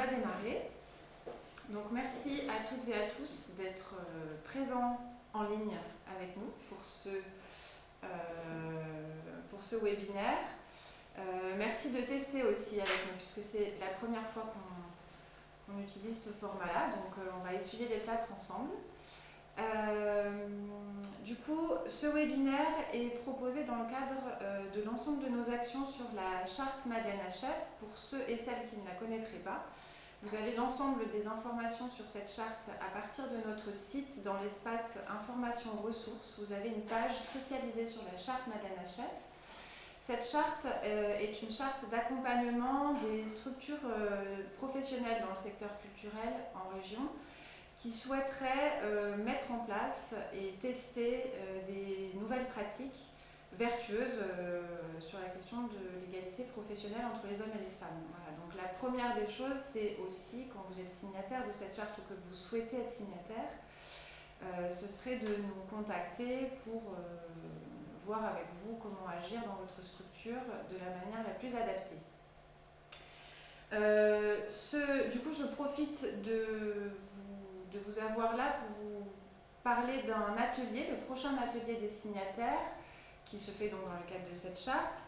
démarrer. Donc merci à toutes et à tous d'être présents en ligne avec nous pour ce webinaire. Merci de tester aussi avec nous puisque c'est la première fois qu'on utilise ce format-là, donc on va essuyer les plâtres ensemble. Du coup, ce webinaire est proposé dans le cadre de l'ensemble de nos actions sur la charte Madeleine HF. Pour ceux et celles qui ne la connaîtraient pas, vous avez l'ensemble des informations sur cette charte à partir de notre site dans l'espace informations ressources. Vous avez une page spécialisée sur la charte Madeleine HF. Cette charte est une charte d'accompagnement des structures professionnelles dans le secteur culturel en région qui souhaiteraient mettre en place et tester des nouvelles pratiques vertueuses sur la question de l'égalité professionnelle entre les hommes et les femmes. Voilà. Donc la première des choses, c'est aussi, quand vous êtes signataire de cette charte ou que vous souhaitez être signataire, ce serait de nous contacter pour voir avec vous comment agir dans votre structure de la manière la plus adaptée. Du coup, je profite de vous avoir là pour vous parler d'un atelier, le prochain atelier des signataires, qui se fait donc dans le cadre de cette charte,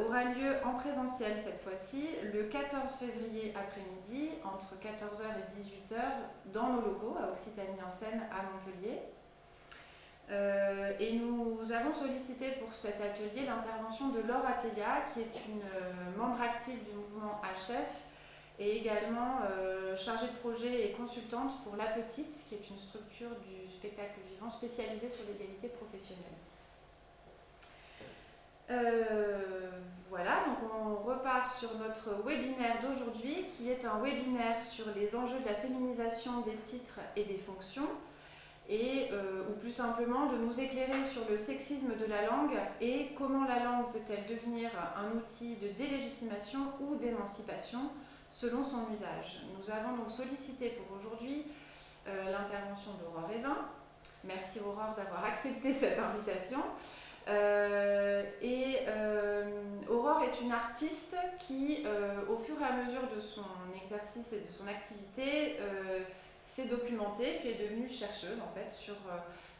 aura lieu en présentiel cette fois-ci, le 14 février après-midi, entre 14h et 18h, dans nos locaux, à Occitanie en Seine, à Montpellier. Et nous avons sollicité pour cet atelier l'intervention de Laure Atteya, qui est une membre active du mouvement HF, et également chargée de projet et consultante pour La Petite, qui est une structure du spectacle vivant spécialisée sur l'égalité professionnelle. Voilà, donc on repart sur notre webinaire d'aujourd'hui, qui est un webinaire sur les enjeux de la féminisation des titres et des fonctions, et ou plus simplement de nous éclairer sur le sexisme de la langue et comment la langue peut-elle devenir un outil de délégitimation ou d'émancipation selon son usage. Nous avons donc sollicité pour aujourd'hui l'intervention d'Aurore Evin. Merci Aurore d'avoir accepté cette invitation. Aurore est une artiste qui, au fur et à mesure de son exercice et de son activité, s'est documentée, puis est devenue chercheuse en fait sur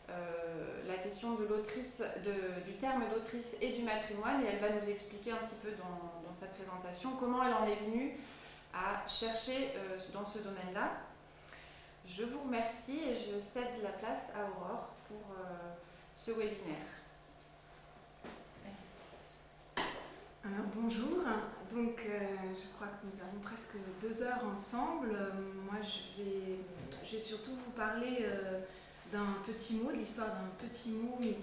la question de l'autrice, du terme d'autrice et du matrimoine, et elle va nous expliquer un petit peu dans sa présentation comment elle en est venue à chercher dans ce domaine-là. Je vous remercie et je cède la place à Aurore pour ce webinaire. Alors, bonjour, donc je crois que nous avons presque 2 heures ensemble. Moi je vais surtout vous parler d'un petit mot, de l'histoire d'un petit mot, mais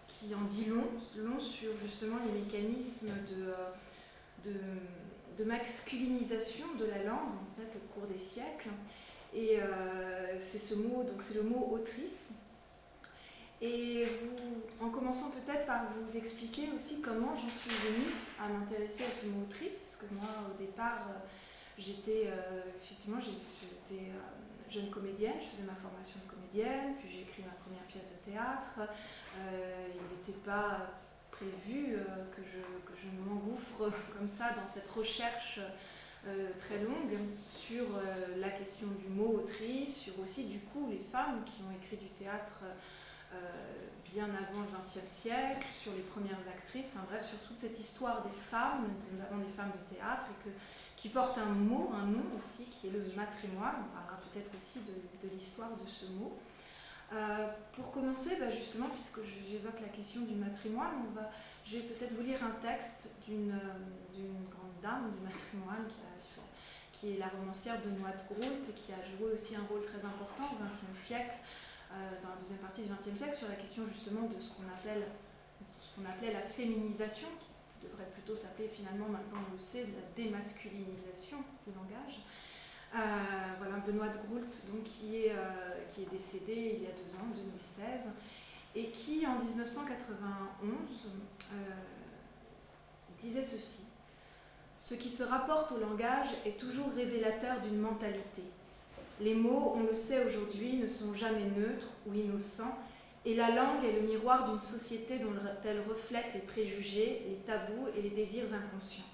qui en dit long sur justement les mécanismes de masculinisation de la langue en fait au cours des siècles. Et c'est ce mot, donc c'est le mot autrice. Et en commençant peut-être par vous expliquer aussi comment j'en suis venue à m'intéresser à ce mot autrice, parce que moi au départ j'étais jeune comédienne, je faisais ma formation de comédienne, puis j'ai écrit ma première pièce de théâtre. Il n'était pas prévu que je m'engouffre comme ça dans cette recherche très longue sur la question du mot autrice, sur aussi du coup les femmes qui ont écrit du théâtre bien avant le XXe siècle, sur les premières actrices, enfin bref, sur toute cette histoire des femmes, notamment des femmes de théâtre, et qui porte un mot, un nom aussi, qui est le matrimoine. On parlera peut-être aussi de l'histoire de ce mot. Pour commencer, justement, puisque j'évoque la question du matrimoine, je vais peut-être vous lire un texte d'une grande dame du matrimoine qui est la romancière Benoît de Groult, qui a joué aussi un rôle très important au XXe siècle, dans la deuxième partie du XXe siècle, sur la question justement de ce qu'on appelait la féminisation, qui devrait plutôt s'appeler finalement, maintenant on le sait, de la démasculinisation du langage. Voilà, Benoît de Groult, donc, qui est décédé il y a 2 ans, en 2016, et qui en 1991 disait ceci: « Ce qui se rapporte au langage est toujours révélateur d'une mentalité. Les mots, on le sait aujourd'hui, ne sont jamais neutres ou innocents, et la langue est le miroir d'une société dont elle reflète les préjugés, les tabous et les désirs inconscients.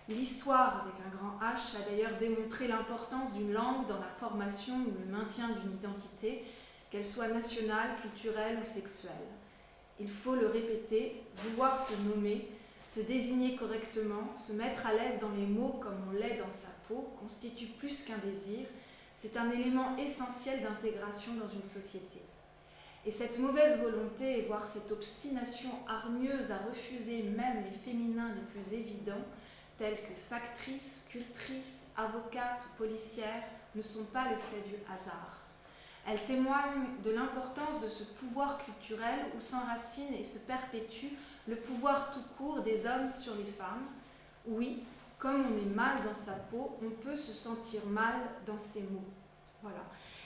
L'histoire, avec un grand H, a d'ailleurs démontré l'importance d'une langue dans la formation ou le maintien d'une identité, qu'elle soit nationale, culturelle ou sexuelle. Il faut le répéter, vouloir se nommer, se désigner correctement, se mettre à l'aise dans les mots comme on l'est dans sa peau, constitue plus qu'un désir, c'est un élément essentiel d'intégration dans une société. Et cette mauvaise volonté, voire cette obstination hargneuse à refuser même les féminins les plus évidents, tels que factrices, sculptrices, avocates ou policières, ne sont pas le fait du hasard. Elles témoignent de l'importance de ce pouvoir culturel où s'enracine et se perpétue le pouvoir tout court des hommes sur les femmes. Oui, comme on est mal dans sa peau, on peut se sentir mal dans ses mots. Voilà.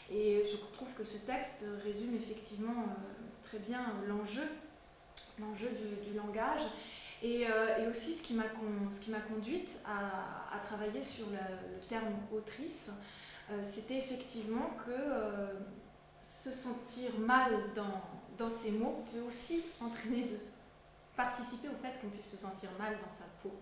Et je trouve que ce texte résume effectivement très bien l'enjeu du langage et aussi ce qui m'a conduite à travailler sur le terme autrice. C'était effectivement que se sentir mal dans ses mots peut aussi entraîner de participer au fait qu'on puisse se sentir mal dans sa peau.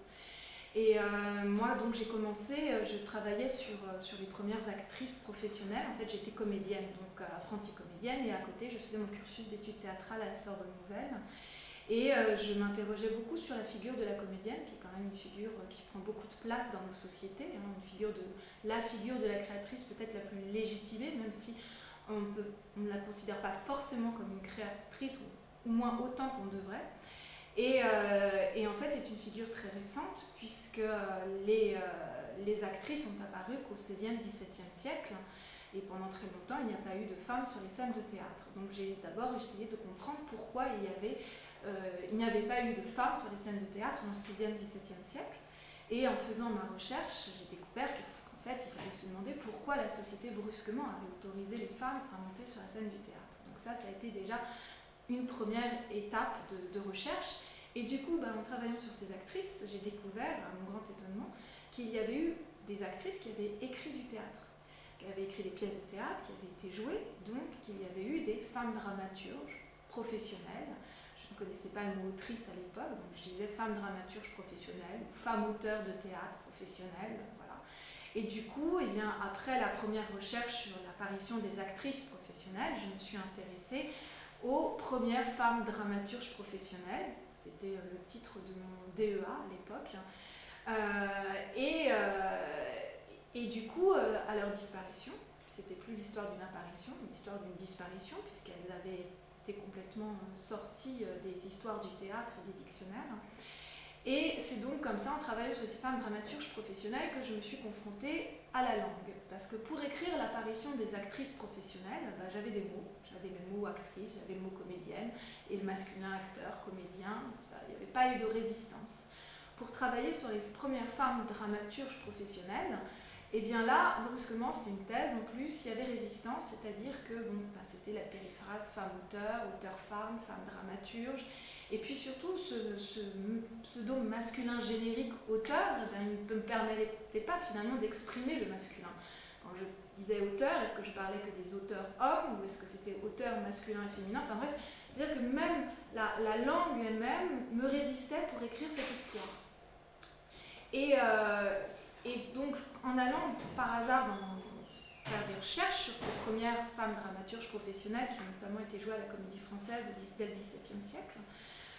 Et moi, donc, j'ai commencé, je travaillais sur les premières actrices professionnelles. En fait, j'étais comédienne, donc apprentie comédienne, et à côté, je faisais mon cursus d'études théâtrales à la Sorbonne Nouvelle. Et je m'interrogeais beaucoup sur la figure de la comédienne, qui est quand même une figure qui prend beaucoup de place dans nos sociétés, hein, la figure de la créatrice peut-être la plus légitimée, même si on ne la considère pas forcément comme une créatrice, ou moins autant qu'on devrait. Et en fait, c'est une figure très récente, puisque les actrices sont apparues qu'au XVIe, XVIIe siècle, et pendant très longtemps, il n'y a pas eu de femmes sur les scènes de théâtre. Donc j'ai d'abord essayé de comprendre pourquoi il n'y avait pas eu de femmes sur les scènes de théâtre dans le XVIe, XVIIe siècle. Et en faisant ma recherche, j'ai découvert qu'en fait, il fallait se demander pourquoi la société brusquement avait autorisé les femmes à monter sur la scène du théâtre. Donc ça a été déjà une première étape de recherche. Et du coup, en travaillant sur ces actrices, j'ai découvert, à mon grand étonnement, qu'il y avait eu des actrices qui avaient écrit du théâtre, qui avaient écrit des pièces de théâtre, qui avaient été jouées, donc qu'il y avait eu des femmes dramaturges professionnelles. Je ne connaissais pas le mot autrice à l'époque, donc je disais femmes dramaturges professionnelles, ou femmes auteurs de théâtre professionnelles, voilà. Et du coup, après la première recherche sur l'apparition des actrices professionnelles, je me suis intéressée aux premières femmes dramaturges professionnelles. C'était le titre de mon DEA à l'époque. Et du coup, à leur disparition, c'était plus l'histoire d'une apparition, l'histoire d'une disparition, puisqu'elles avaient été complètement sorties des histoires du théâtre et des dictionnaires. Et c'est donc comme ça, en travaillant sur ces femmes dramaturges professionnelles, que je me suis confrontée à la langue. Parce que pour écrire l'apparition des actrices professionnelles, j'avais des mots. J'avais le mot actrice, j'avais le mot comédienne, et le masculin acteur, comédien. Il n'y avait pas eu de résistance. Pour travailler sur les premières femmes dramaturges professionnelles, et bien là, brusquement, c'était une thèse, en plus, il y avait résistance, c'est-à-dire que c'était la périphrase femme-auteur, auteur-femme, femme dramaturge. Et puis surtout, ce pseudo masculin générique auteur, il ne me permettait pas finalement d'exprimer le masculin. Quand je disais auteur, est-ce que je parlais que des auteurs hommes, ou est-ce que c'était auteur masculin et féminin, enfin bref, c'est-à-dire que même la langue elle-même me résistait pour écrire cette histoire. Et donc, en allant par hasard faire des recherches sur ces premières femmes dramaturges professionnelles qui ont notamment été jouées à la Comédie Française dès le XVIIe siècle,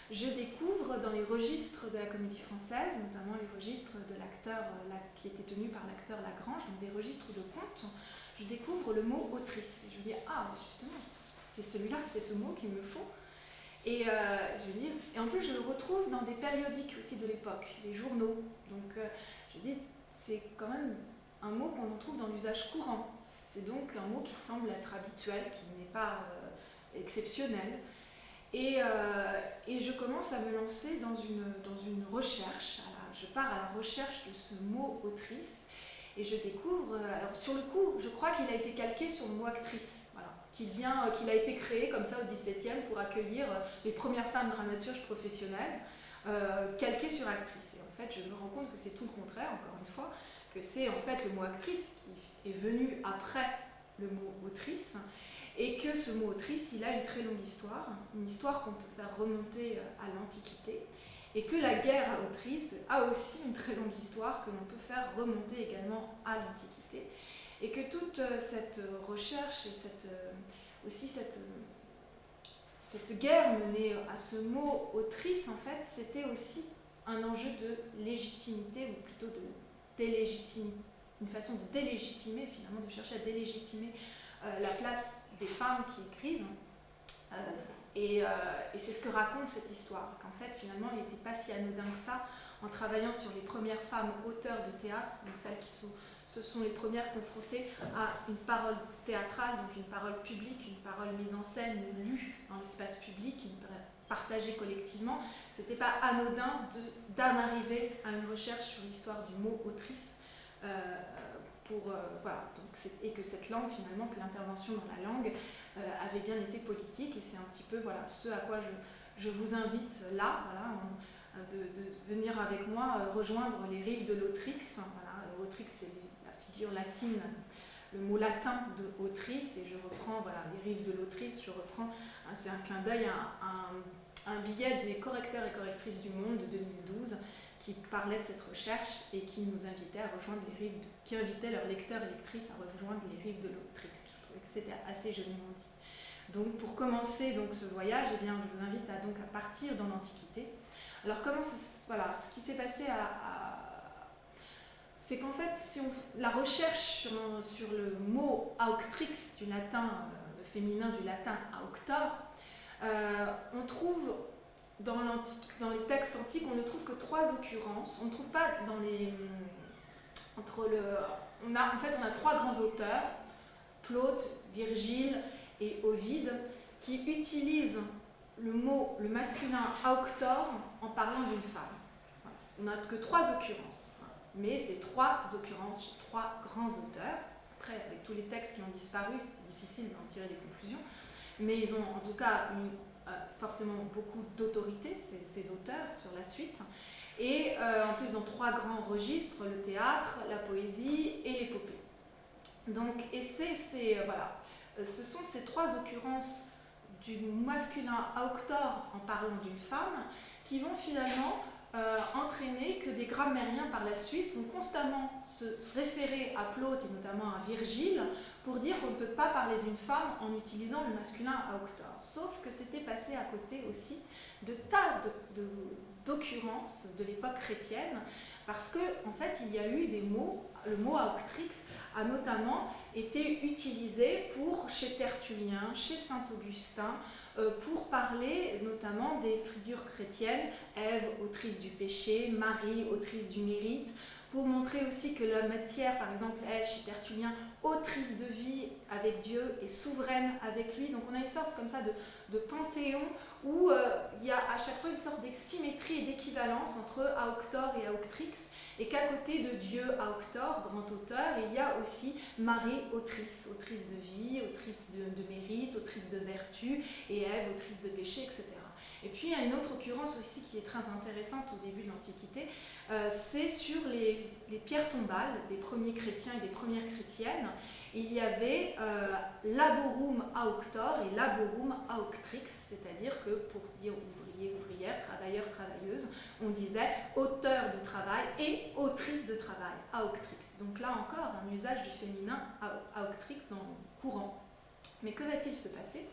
je découvre dans les registres de la Comédie Française, notamment les registres de l'acteur qui étaient tenus par l'acteur Lagrange, donc des registres de contes, je découvre le mot autrice. Et je me dis, justement, c'est celui-là, c'est ce mot qu'il me faut. Et et en plus, je le retrouve dans des périodiques aussi de l'époque, des journaux. Donc, je dis, c'est quand même un mot qu'on retrouve dans l'usage courant. C'est donc un mot qui semble être habituel, qui n'est pas exceptionnel. Et je commence à me lancer dans une recherche. Je pars à la recherche de ce mot autrice et je découvre, alors sur le coup, je crois qu'il a été calqué sur le mot actrice, voilà, qu'il a été créé comme ça au XVIIe pour accueillir les premières femmes dramaturges professionnelles, calqué sur actrice. Et en fait, je me rends compte que c'est tout le contraire, encore une fois, que c'est en fait le mot actrice qui est venu après le mot autrice. Et que ce mot autrice, il a une très longue histoire, une histoire qu'on peut faire remonter à l'Antiquité, et que la guerre à Autrice a aussi une très longue histoire que l'on peut faire remonter également à l'Antiquité, et que toute cette recherche et cette guerre menée à ce mot Autrice, en fait, c'était aussi un enjeu de légitimité, ou plutôt de délégitimer, une façon de délégitimer, finalement, de chercher à délégitimer la place des femmes qui écrivent. Et c'est ce que raconte cette histoire, qu'en fait, finalement, il n'était pas si anodin que ça, en travaillant sur les premières femmes auteurs de théâtre, donc celles qui se sont les premières confrontées à une parole théâtrale, donc une parole publique, une parole mise en scène, lue dans l'espace public, partagée collectivement. C'était pas anodin d'en arriver à une recherche sur l'histoire du mot autrice, voilà, donc et que cette langue, finalement, que l'intervention dans la langue avait bien été politique, et c'est un petit peu voilà, ce à quoi je vous invite là, voilà, de venir avec moi rejoindre les rives de l'Autrix. Voilà, Autrix, c'est la figure latine, le mot latin de Autrice, et je reprends voilà, les rives de l'Autrice, je reprends, c'est un clin d'œil à un billet des correcteurs et correctrices du Monde de 2012 qui parlait de cette recherche et qui nous invitait à rejoindre les rives, qui invitait leurs lecteurs et lectrices à rejoindre les rives de l'Autrix. Je trouvais que c'était assez joliment dit. Donc pour commencer donc, ce voyage, eh bien, je vous invite à partir dans l'Antiquité. Alors voilà, ce qui s'est passé c'est qu'en fait, si la recherche sur le mot auctrix du latin, le féminin du latin auctor, on trouve dans les textes antiques, on ne trouve que 3 occurrences. On ne trouve pas dans les... on a 3 grands auteurs, Plaute, Virgile et Ovide, qui utilisent le masculin auctor en parlant d'une femme. Voilà. On n'a que 3 occurrences, mais ces 3 occurrences chez 3 grands auteurs. Après, avec tous les textes qui ont disparu, c'est difficile d'en tirer des conclusions, mais ils ont en tout cas forcément beaucoup d'autorité, ces auteurs, sur la suite. Et en plus, dans 3 grands registres, le théâtre, la poésie et l'épopée. Donc, voilà, ce sont ces 3 occurrences du masculin auctor en parlant d'une femme qui vont finalement entraîner que des grammairiens par la suite vont constamment se référer à Plaute et notamment à Virgile pour dire qu'on ne peut pas parler d'une femme en utilisant le masculin auctor. Sauf que c'était passé à côté aussi de tas d'occurrences de l'époque chrétienne, parce qu'en fait, il y a eu des mots, le mot auctrix a notamment été utilisé chez Tertullien, chez Saint-Augustin, pour parler notamment des figures chrétiennes, Ève, autrice du péché, Marie, autrice du mérite, pour montrer aussi que la matière, par exemple, est chez Tertullien, autrice de vie avec Dieu et souveraine avec lui. Donc on a une sorte comme ça de panthéon où il y a à chaque fois une sorte de symétrie et d'équivalence entre auctor et auctrix, et qu'à côté de Dieu auctor, grand auteur, il y a aussi Marie, autrice de vie, autrice de mérite, autrice de vertu, et Ève, autrice de péché, etc. Et puis il y a une autre occurrence aussi qui est très intéressante au début de l'Antiquité, c'est sur les pierres tombales des premiers chrétiens et des premières chrétiennes. Il y avait laborum auctor et laborum auctrix, c'est-à-dire que pour dire ouvrier, ouvrière, travailleur, travailleuse, on disait auteur de travail et autrice de travail, auctrix. Donc là encore, un usage du féminin auctrix dans le courant. Mais que va-t-il se passer?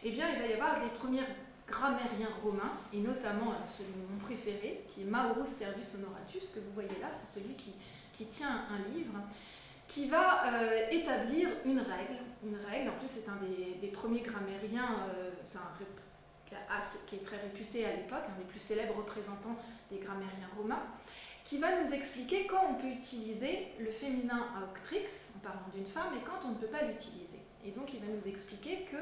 Eh bien, il va y avoir les premiers grammairiens romains, et notamment celui de mon préféré, qui est Maurus Servius Honoratus, que vous voyez là, c'est celui qui tient un livre, qui va établir une règle, en plus c'est un des premiers grammairiens, qui est très réputé à l'époque, un des plus célèbres représentants des grammairiens romains, qui va nous expliquer quand on peut utiliser le féminin auctrix en parlant d'une femme et quand on ne peut pas l'utiliser. Et donc il va nous expliquer que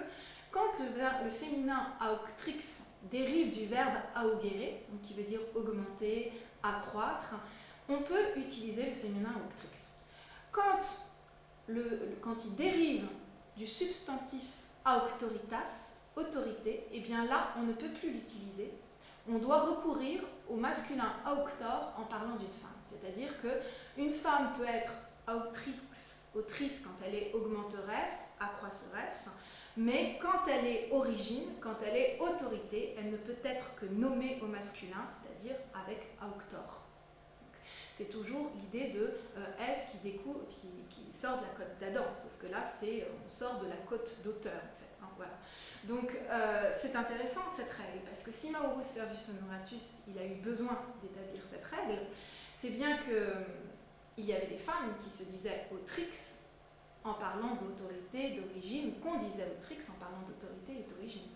quand le féminin auctrix dérive du verbe augere, donc qui veut dire augmenter, accroître, on peut utiliser le féminin auctrix. Quand il dérive du substantif auctoritas, autorité, et bien là, on ne peut plus l'utiliser. On doit recourir au masculin auctor en parlant d'une femme. C'est-à-dire qu'une femme peut être autrice quand elle est augmenteresse, accroisseresse, mais quand elle est origine, quand elle est autorité, elle ne peut être que nommée au masculin, c'est-à-dire dire avec auctor. C'est toujours l'idée de Ève qui sort de la côte d'Adam, sauf que là, on sort de la côte d'auteur, en fait. Hein, voilà. Donc, c'est intéressant, cette règle, parce que si Maurus Servius Honoratus, il a eu besoin d'établir cette règle, c'est bien qu'il y avait des femmes qui se disaient autrix en parlant d'autorité, d'origine, ou qu'on disait autrix en parlant d'autorité et d'origine.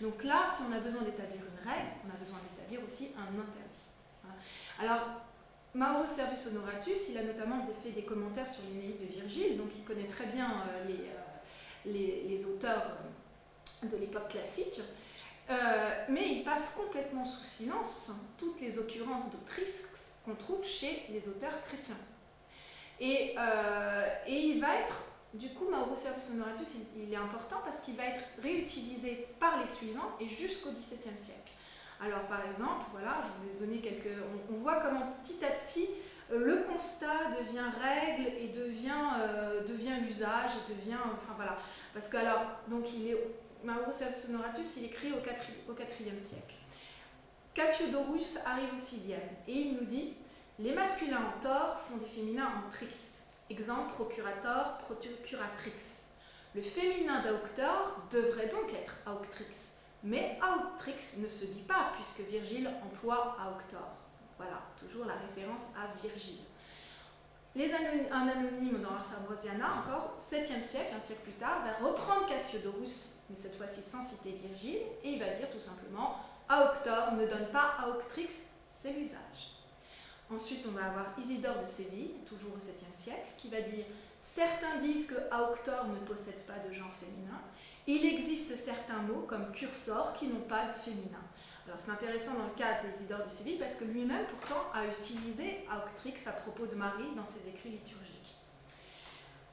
Donc là, si on a besoin d'établir une règle, on a besoin d'établir aussi un interdit. Voilà. Alors, Maurus Servius Honoratus, il a notamment fait des commentaires sur l'Énéide de Virgile, donc il connaît très bien les auteurs de l'époque classique, mais il passe complètement sous silence toutes les occurrences d'autrix qu'on trouve chez les auteurs chrétiens. Et il va être, du coup, Maurus Servius Honoratus, il est important parce qu'il va être réutilisé par les suivants et jusqu'au XVIIe siècle. Alors, par exemple, voilà, je vais vous donner quelques... On voit comment petit à petit, le constat devient règle et devient usage, et devient... Enfin, voilà. Parce que, alors, donc, Maurus Servius Honoratus, il écrit au IVe siècle. Cassiodorus arrive au VIe, et il nous dit « Les masculins en tor font des féminins en trix. Exemple, procurator, procuratrix. Le féminin d'auctor devrait donc être auctrix. Mais auctrix ne se dit pas, puisque Virgile emploie auctor. » Voilà, toujours la référence à Virgile. Un anonyme dans Ars Ambrosiana, encore, 7e siècle, un siècle plus tard, va reprendre Cassiodorus, mais cette fois-ci sans citer Virgile, et il va dire tout simplement « Auctor ne donne pas auctrix, c'est l'usage. » Ensuite, on va avoir Isidore de Séville, toujours au 7e siècle, qui va dire « Certains disent que auctor ne possède pas de genre féminin. Il existe certains mots, comme cursor, qui n'ont pas de féminin. » Alors c'est intéressant dans le cas d'Isidore de Séville, parce que lui-même, pourtant, a utilisé auctrix à propos de Marie dans ses écrits liturgiques.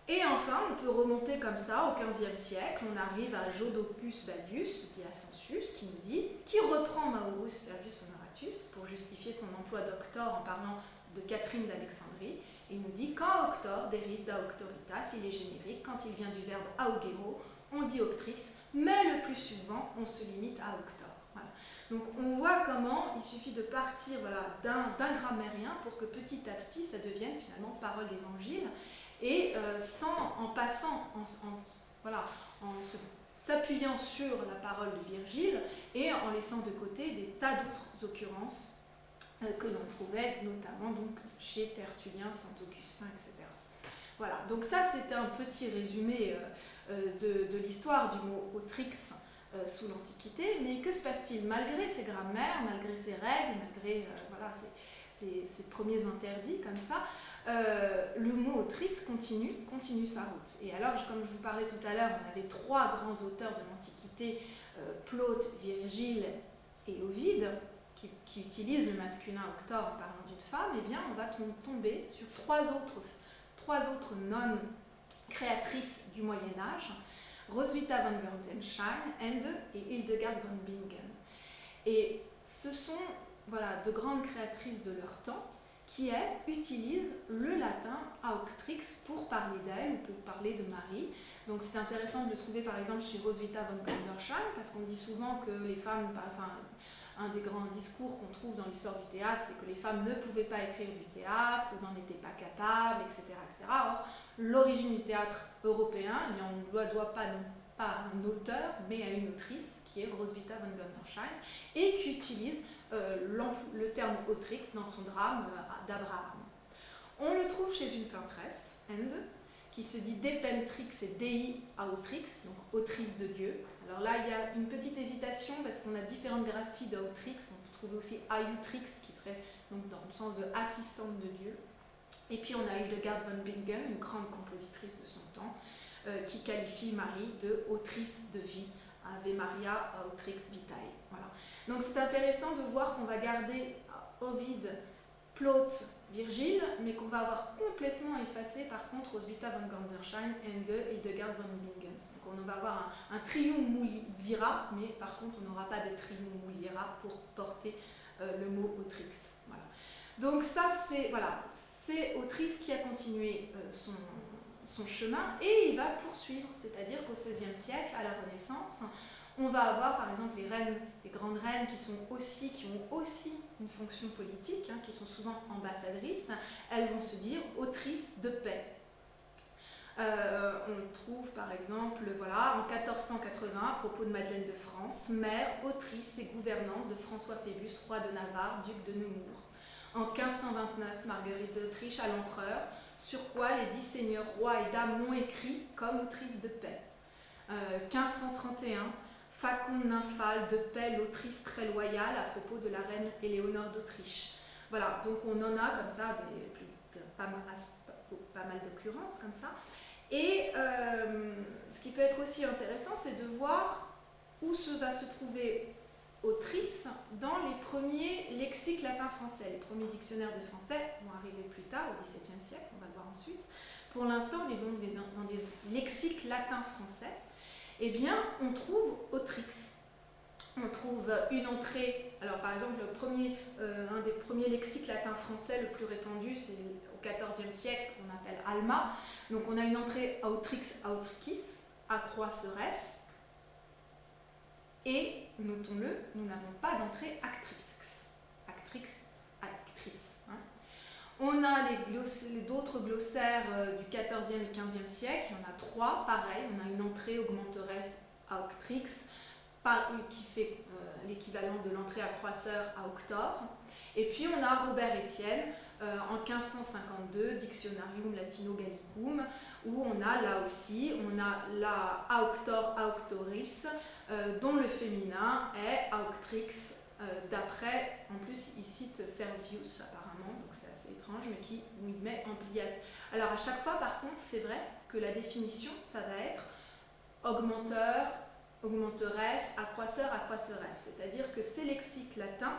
Et enfin, on peut remonter comme ça au XVe siècle, on arrive à Jodocus Badius, dit Ascensius, qui nous dit, qui reprend Maurus Servius Honoratus pour justifier son emploi d'auctor en parlant de Catherine d'Alexandrie, et il nous dit quand auctor dérive d'auctoritas, il est générique, quand il vient du verbe augero, on dit auctrix, mais le plus souvent, on se limite à auctor. Voilà. Donc on voit comment il suffit de partir voilà, d'un grammairien pour que petit à petit, ça devienne finalement parole d'évangile, et en s'appuyant sur la parole de Virgile et en laissant de côté des tas d'autres occurrences que l'on trouvait notamment donc, chez Tertullien, Saint-Augustin, etc. Voilà, donc ça c'était un petit résumé de l'histoire du mot autrix sous l'Antiquité, mais que se passe-t-il malgré ces grammaires, malgré ces règles, malgré voilà, ces premiers interdits comme ça, le mot autrix continue sa route. Et alors, comme je vous parlais tout à l'heure, on avait trois grands auteurs de l'Antiquité, Plaute, Virgile et Ovide, qui utilisent le masculin auctor en parlant d'une femme. Eh bien, on va tomber sur trois autres nonnes créatrices du Moyen-Âge, Roswitha von Gerolstein, Ende et Hildegard von Bingen. Et ce sont voilà, de grandes créatrices de leur temps, qui, elles, utilisent le latin auctrix pour parler d'elle ou pour parler de Marie. Donc c'est intéressant de le trouver par exemple chez Roswitha von Gerolstein, parce qu'on dit souvent que les femmes, enfin, un des grands discours qu'on trouve dans l'histoire du théâtre, c'est que les femmes ne pouvaient pas écrire du théâtre, ou n'en étaient pas capables, etc. etc. Or, l'origine du théâtre européen, on ne doit pas à un auteur, mais à une autrice, qui est Roswitha von Gerolstein, et qui utilise le terme autrix dans son drame d'Abraham. On le trouve chez une peintresse, Ende, qui se dit Depentrix et Dei Autrix, donc autrice de Dieu. Alors là, il y a une petite hésitation parce qu'on a différentes graphies d'Autrix. On peut trouver aussi Autrix, qui serait donc dans le sens de assistante de Dieu. Et puis on a Hildegard von Bingen, une grande compositrice de son temps, qui qualifie Marie de autrice de vie, Ave Maria Autrix Vitae. Voilà. Donc c'est intéressant de voir qu'on va garder Ovide, Plaute, Virgile, mais qu'on va avoir complètement effacé par contre Roswitha von Gerolstein, Ende et Hildegard von Bingen. Donc on va avoir un triumvirat, mais par contre on n'aura pas de triumvirat pour porter le mot autrix. Voilà. Donc ça c'est voilà, autrix qui a continué son chemin et il va poursuivre, c'est-à-dire qu'au XVIe siècle, à la Renaissance, On va avoir par exemple les reines, les grandes reines qui ont aussi une fonction politique, qui sont souvent ambassadrices. Elles vont se dire autrices de paix. On trouve par exemple, voilà, en 1480, à propos de Madeleine de France, mère, autrice et gouvernante de François Phébus, roi de Navarre, duc de Nemours. En 1529, Marguerite d'Autriche à l'empereur, sur quoi les 10 seigneurs, rois et dames l'ont écrit comme autrice de paix. 1531, Faconde Nymphale de paix, l'autrice très loyale à propos de la reine Éléonore d'Autriche. Voilà, donc on en a comme ça pas mal d'occurrences comme ça. Et ce qui peut être aussi intéressant, c'est de voir où va se trouver autrice dans les premiers lexiques latins français. Les premiers dictionnaires de français vont arriver plus tard, au XVIIe siècle, on va le voir ensuite. Pour l'instant, on est donc dans des lexiques latins français. Eh bien, on trouve autrix. On trouve une entrée, alors par exemple, un des premiers lexiques latins français le plus répandu, c'est au XIVe siècle, qu'on appelle Alma. Donc on a une entrée autrix, autricis, accroisseresse, et, notons-le, nous n'avons pas d'entrée actrix, actrice. On a d'autres glossaires du XIVe et XVe siècle, il y en a 3, pareil, on a une entrée augmenteresse auctrix, qui fait l'équivalent de l'entrée accroisseur auctor. Et puis on a Robert Estienne en 1552, Dictionarium Latino-Gallicum, où on a là aussi, on a la auctor, auctoris, dont le féminin est auctrix, d'après, en plus il cite Servius apparemment, donc c'est assez étrange, mais qui lui met en pliate. Alors à chaque fois par contre, c'est vrai que la définition, ça va être augmenteur, augmenteresse, accroisseur, accroisseresse. C'est-à-dire que ces lexiques latins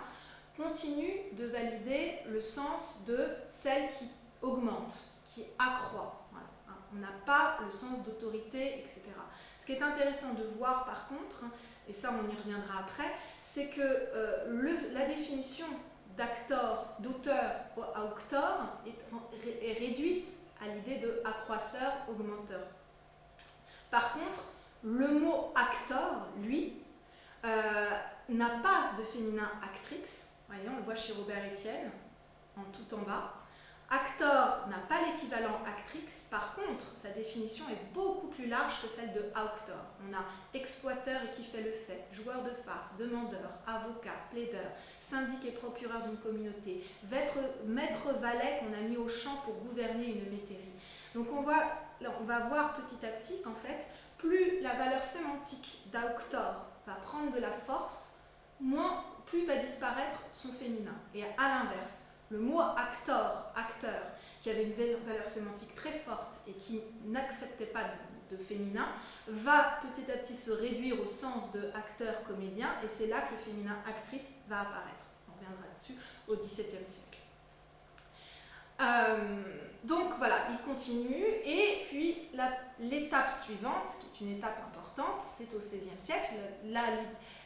continuent de valider le sens de celle qui augmente, qui accroît. Voilà. On n'a pas le sens d'autorité, etc. Ce qui est intéressant de voir par contre, et ça on y reviendra après, c'est que la définition d'actor, d'auteur à auctor est réduite à l'idée de accroisseur, augmenteur. Par contre, le mot actor, lui, n'a pas de féminin actrix. Voyez, on le voit chez Robert Estienne, en tout en bas. Actor n'a pas l'équivalent actrix. Par contre, sa définition est beaucoup plus large que celle de auctor. On a exploiteur et qui fait le fait, joueur de farce, demandeur, avocat, plaideur, syndic et procureur d'une communauté, maître valet qu'on a mis au champ pour gouverner une métairie. Donc on va voir petit à petit qu'en fait, plus la valeur sémantique d'auctor va prendre de la force, plus va disparaître son féminin. Et à l'inverse, le mot actor, acteur, qui avait une valeur sémantique très forte et qui n'acceptait pas de féminin, va petit à petit se réduire au sens de acteur, comédien, et c'est là que le féminin actrice va apparaître. On reviendra dessus au XVIIe siècle. Donc voilà, il continue, et puis l'étape suivante, qui est une étape importante, c'est au XVIe siècle. Là,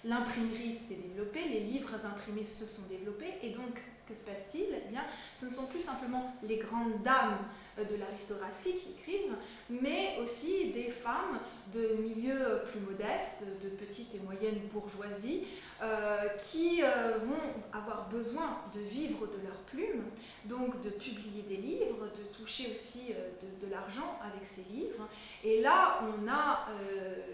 l'imprimerie s'est développée, les livres imprimés se sont développés, et donc que se passe-t-il? Eh bien, ce ne sont plus simplement les grandes dames de l'aristocratie qui écrivent, mais aussi des femmes de milieux plus modestes, de petite et moyenne bourgeoisie, qui vont avoir besoin de vivre de leurs plumes, donc de publier des livres, de toucher aussi de l'argent avec ces livres. Et là, on a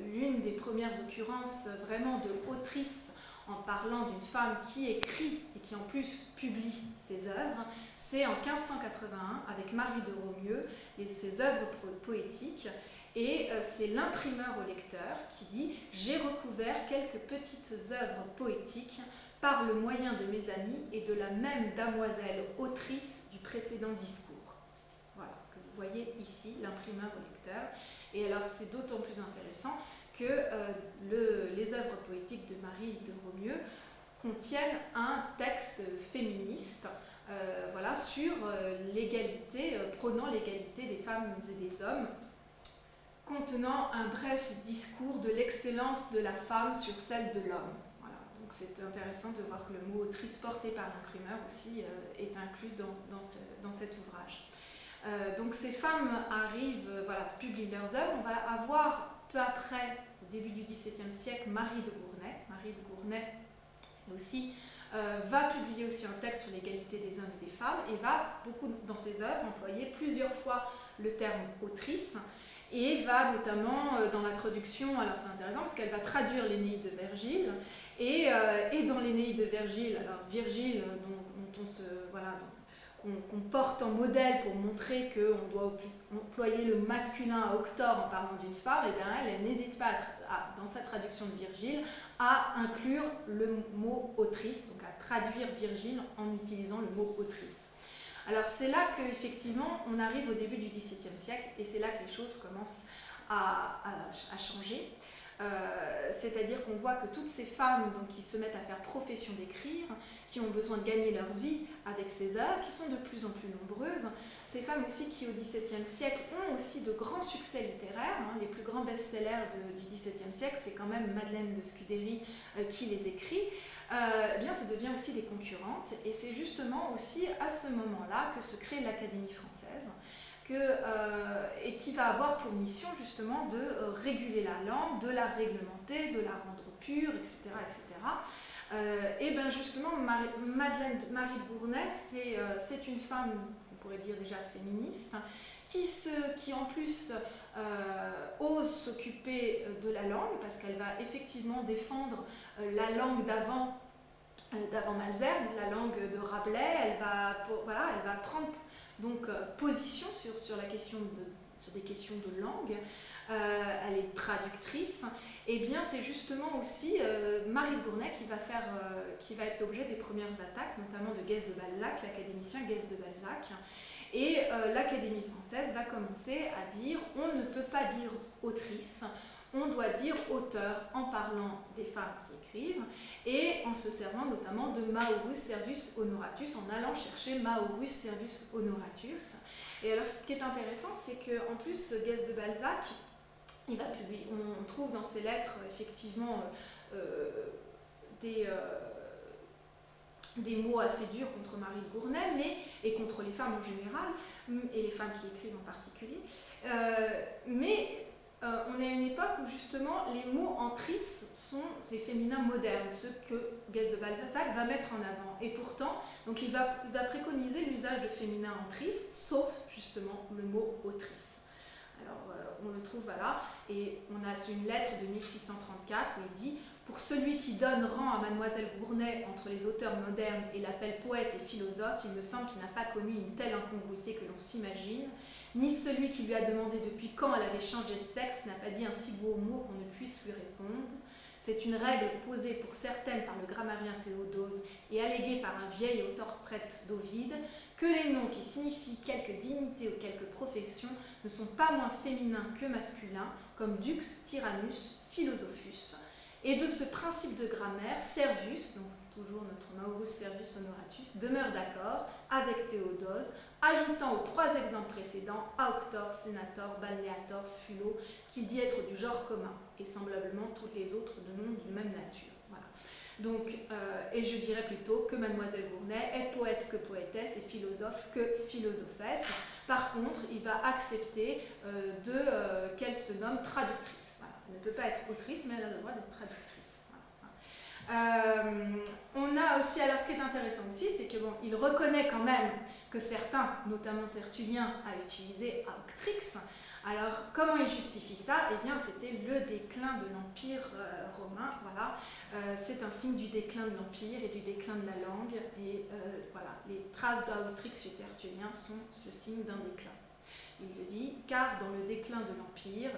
l'une des premières occurrences vraiment de autrice en parlant d'une femme qui écrit et qui en plus publie ses œuvres. C'est en 1581 avec Marie de Romieux et ses œuvres poétiques. Et c'est l'imprimeur au lecteur qui dit « J'ai recouvert quelques petites œuvres poétiques par le moyen de mes amis et de la même damoiselle autrice du précédent discours. » Voilà, que vous voyez ici, l'imprimeur au lecteur. Et alors c'est d'autant plus intéressant que les œuvres poétiques de Marie de Romieux contiennent un texte féministe voilà, sur l'égalité, prônant l'égalité des femmes et des hommes, contenant un bref discours de l'excellence de la femme sur celle de l'homme. Voilà. Donc c'est intéressant de voir que le mot autrice porté par l'imprimeur aussi est inclus dans cet ouvrage. Donc ces femmes arrivent, voilà, publient leurs œuvres. On va avoir peu après au début du XVIIe siècle, Marie de Gournay. Marie de Gournay aussi va publier aussi un texte sur l'égalité des hommes et des femmes et va beaucoup dans ses œuvres employer plusieurs fois le terme autrice et va notamment dans l'introduction, alors c'est intéressant parce qu'elle va traduire l'Énéide de Virgile et dans l'Énéide de Virgile, alors Virgile dont on se voilà qu'on porte en modèle pour montrer qu'on doit employer le masculin à octor en parlant d'une femme, et bien elle n'hésite pas, dans sa traduction de Virgile, à inclure le mot autrice, donc à traduire Virgile en utilisant le mot autrice. Alors c'est là qu'effectivement on arrive au début du XVIIe siècle et c'est là que les choses commencent à changer. C'est-à-dire qu'on voit que toutes ces femmes donc, qui se mettent à faire profession d'écrire, qui ont besoin de gagner leur vie avec ces œuvres, qui sont de plus en plus nombreuses, ces femmes aussi qui au XVIIe siècle ont aussi de grands succès littéraires, les plus grands best-sellers du XVIIe siècle, c'est quand même Madeleine de Scudéry qui les écrit, eh bien ça devient aussi des concurrentes et c'est justement aussi à ce moment-là que se crée l'Académie française. Et qui va avoir pour mission justement de réguler la langue, de la réglementer, de la rendre pure, etc. Et bien justement, Marie de Gournay, c'est une femme, on pourrait dire déjà féministe, qui en plus ose s'occuper de la langue, parce qu'elle va effectivement défendre la langue d'avant Malesherbes, la langue de Rabelais, elle va prendre donc position sur des questions de langue, elle est traductrice, et bien c'est justement aussi Marie de Gournay qui va être l'objet des premières attaques, notamment de Guès de Balzac, l'académicien Guès de Balzac, et l'Académie française va commencer à dire on ne peut pas dire autrice, on doit dire auteur en parlant des femmes qui écrivent et en se servant notamment de Maurus Servus Honoratus, en allant chercher Maurus Servus Honoratus. Et alors ce qui est intéressant, c'est qu'en plus Guès de Balzac, il va publier, on trouve dans ses lettres effectivement des mots assez durs contre Marie de Gournay, et contre les femmes en général, et les femmes qui écrivent en particulier, on est à une époque où justement les mots en trice sont ces féminins modernes, ceux que Guès de Balzac va mettre en avant. Et pourtant, donc il va préconiser l'usage de féminin en trice, sauf justement le mot autrice. Alors on le trouve là, et on a une lettre de 1634 où il dit « Pour celui qui donne rang à Mademoiselle Gournay entre les auteurs modernes et l'appelle poète et philosophe, il me semble qu'il n'a pas connu une telle incongruité que l'on s'imagine. Ni celui qui lui a demandé depuis quand elle avait changé de sexe n'a pas dit un si beau mot qu'on ne puisse lui répondre. C'est une règle posée pour certaines par le grammairien Théodose et alléguée par un vieil auteur prêtre d'Ovide, que les noms qui signifient quelque dignité ou quelque profession ne sont pas moins féminins que masculins, comme dux, tyrannus, philosophus. Et de ce principe de grammaire, Servus, donc toujours notre Maurus Servus Honoratus, demeure d'accord avec Théodose, ajoutant aux trois exemples précédents, auctor, senator, balneator, philo, qu'il dit être du genre commun, et semblablement toutes les autres de noms d'une même nature. Voilà. Donc, et je dirais plutôt que Mademoiselle Gournay est poète que poétesse et philosophe que philosophesse. Par contre, il va accepter qu'elle se nomme traductrice. Voilà. Elle ne peut pas être autrice, mais elle a le droit d'être traductrice. Voilà. On a aussi, alors ce qui est intéressant aussi, c'est que bon, il reconnaît quand même que certains, notamment Tertullien, a utilisé auctrix. Alors, comment il justifie ça? Eh bien, c'était le déclin de l'Empire romain. Voilà. C'est un signe du déclin de l'Empire et du déclin de la langue. Et voilà, les traces d'auctrix chez Tertullien sont ce signe d'un déclin. Il le dit, car dans le déclin de l'Empire,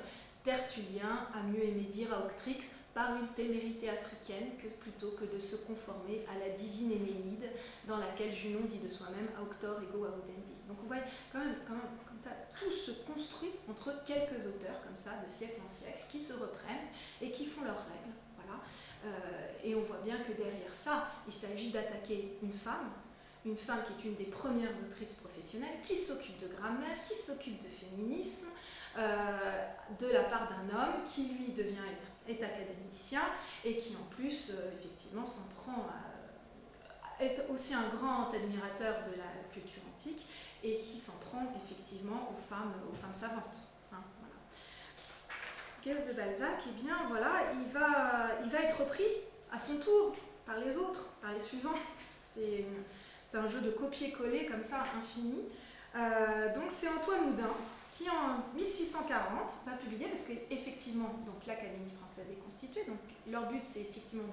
Tertullien a mieux aimé dire auctrix par une témérité africaine plutôt que de se conformer à la divine Énéide dans laquelle Junon dit de soi-même auctor ego audendi. Donc on voit quand même comme ça, tout se construit entre quelques auteurs comme ça, de siècle en siècle, qui se reprennent et qui font leurs règles. Voilà. Et on voit bien que derrière ça, il s'agit d'attaquer une femme qui est une des premières autrices professionnelles, qui s'occupe de grammaire, qui s'occupe de féminisme, de la part d'un homme qui lui est académicien et qui en plus effectivement s'en prend est aussi un grand admirateur de la culture antique et qui s'en prend effectivement aux femmes savantes. Hein, Guest de Balzac, eh bien voilà, il va être repris à son tour par les autres, par les suivants. C'est un jeu de copier-coller comme ça, infini. Donc c'est Antoine Houdin qui en 1640 va publier, parce qu'effectivement l'Académie française est constituée, donc leur but c'est effectivement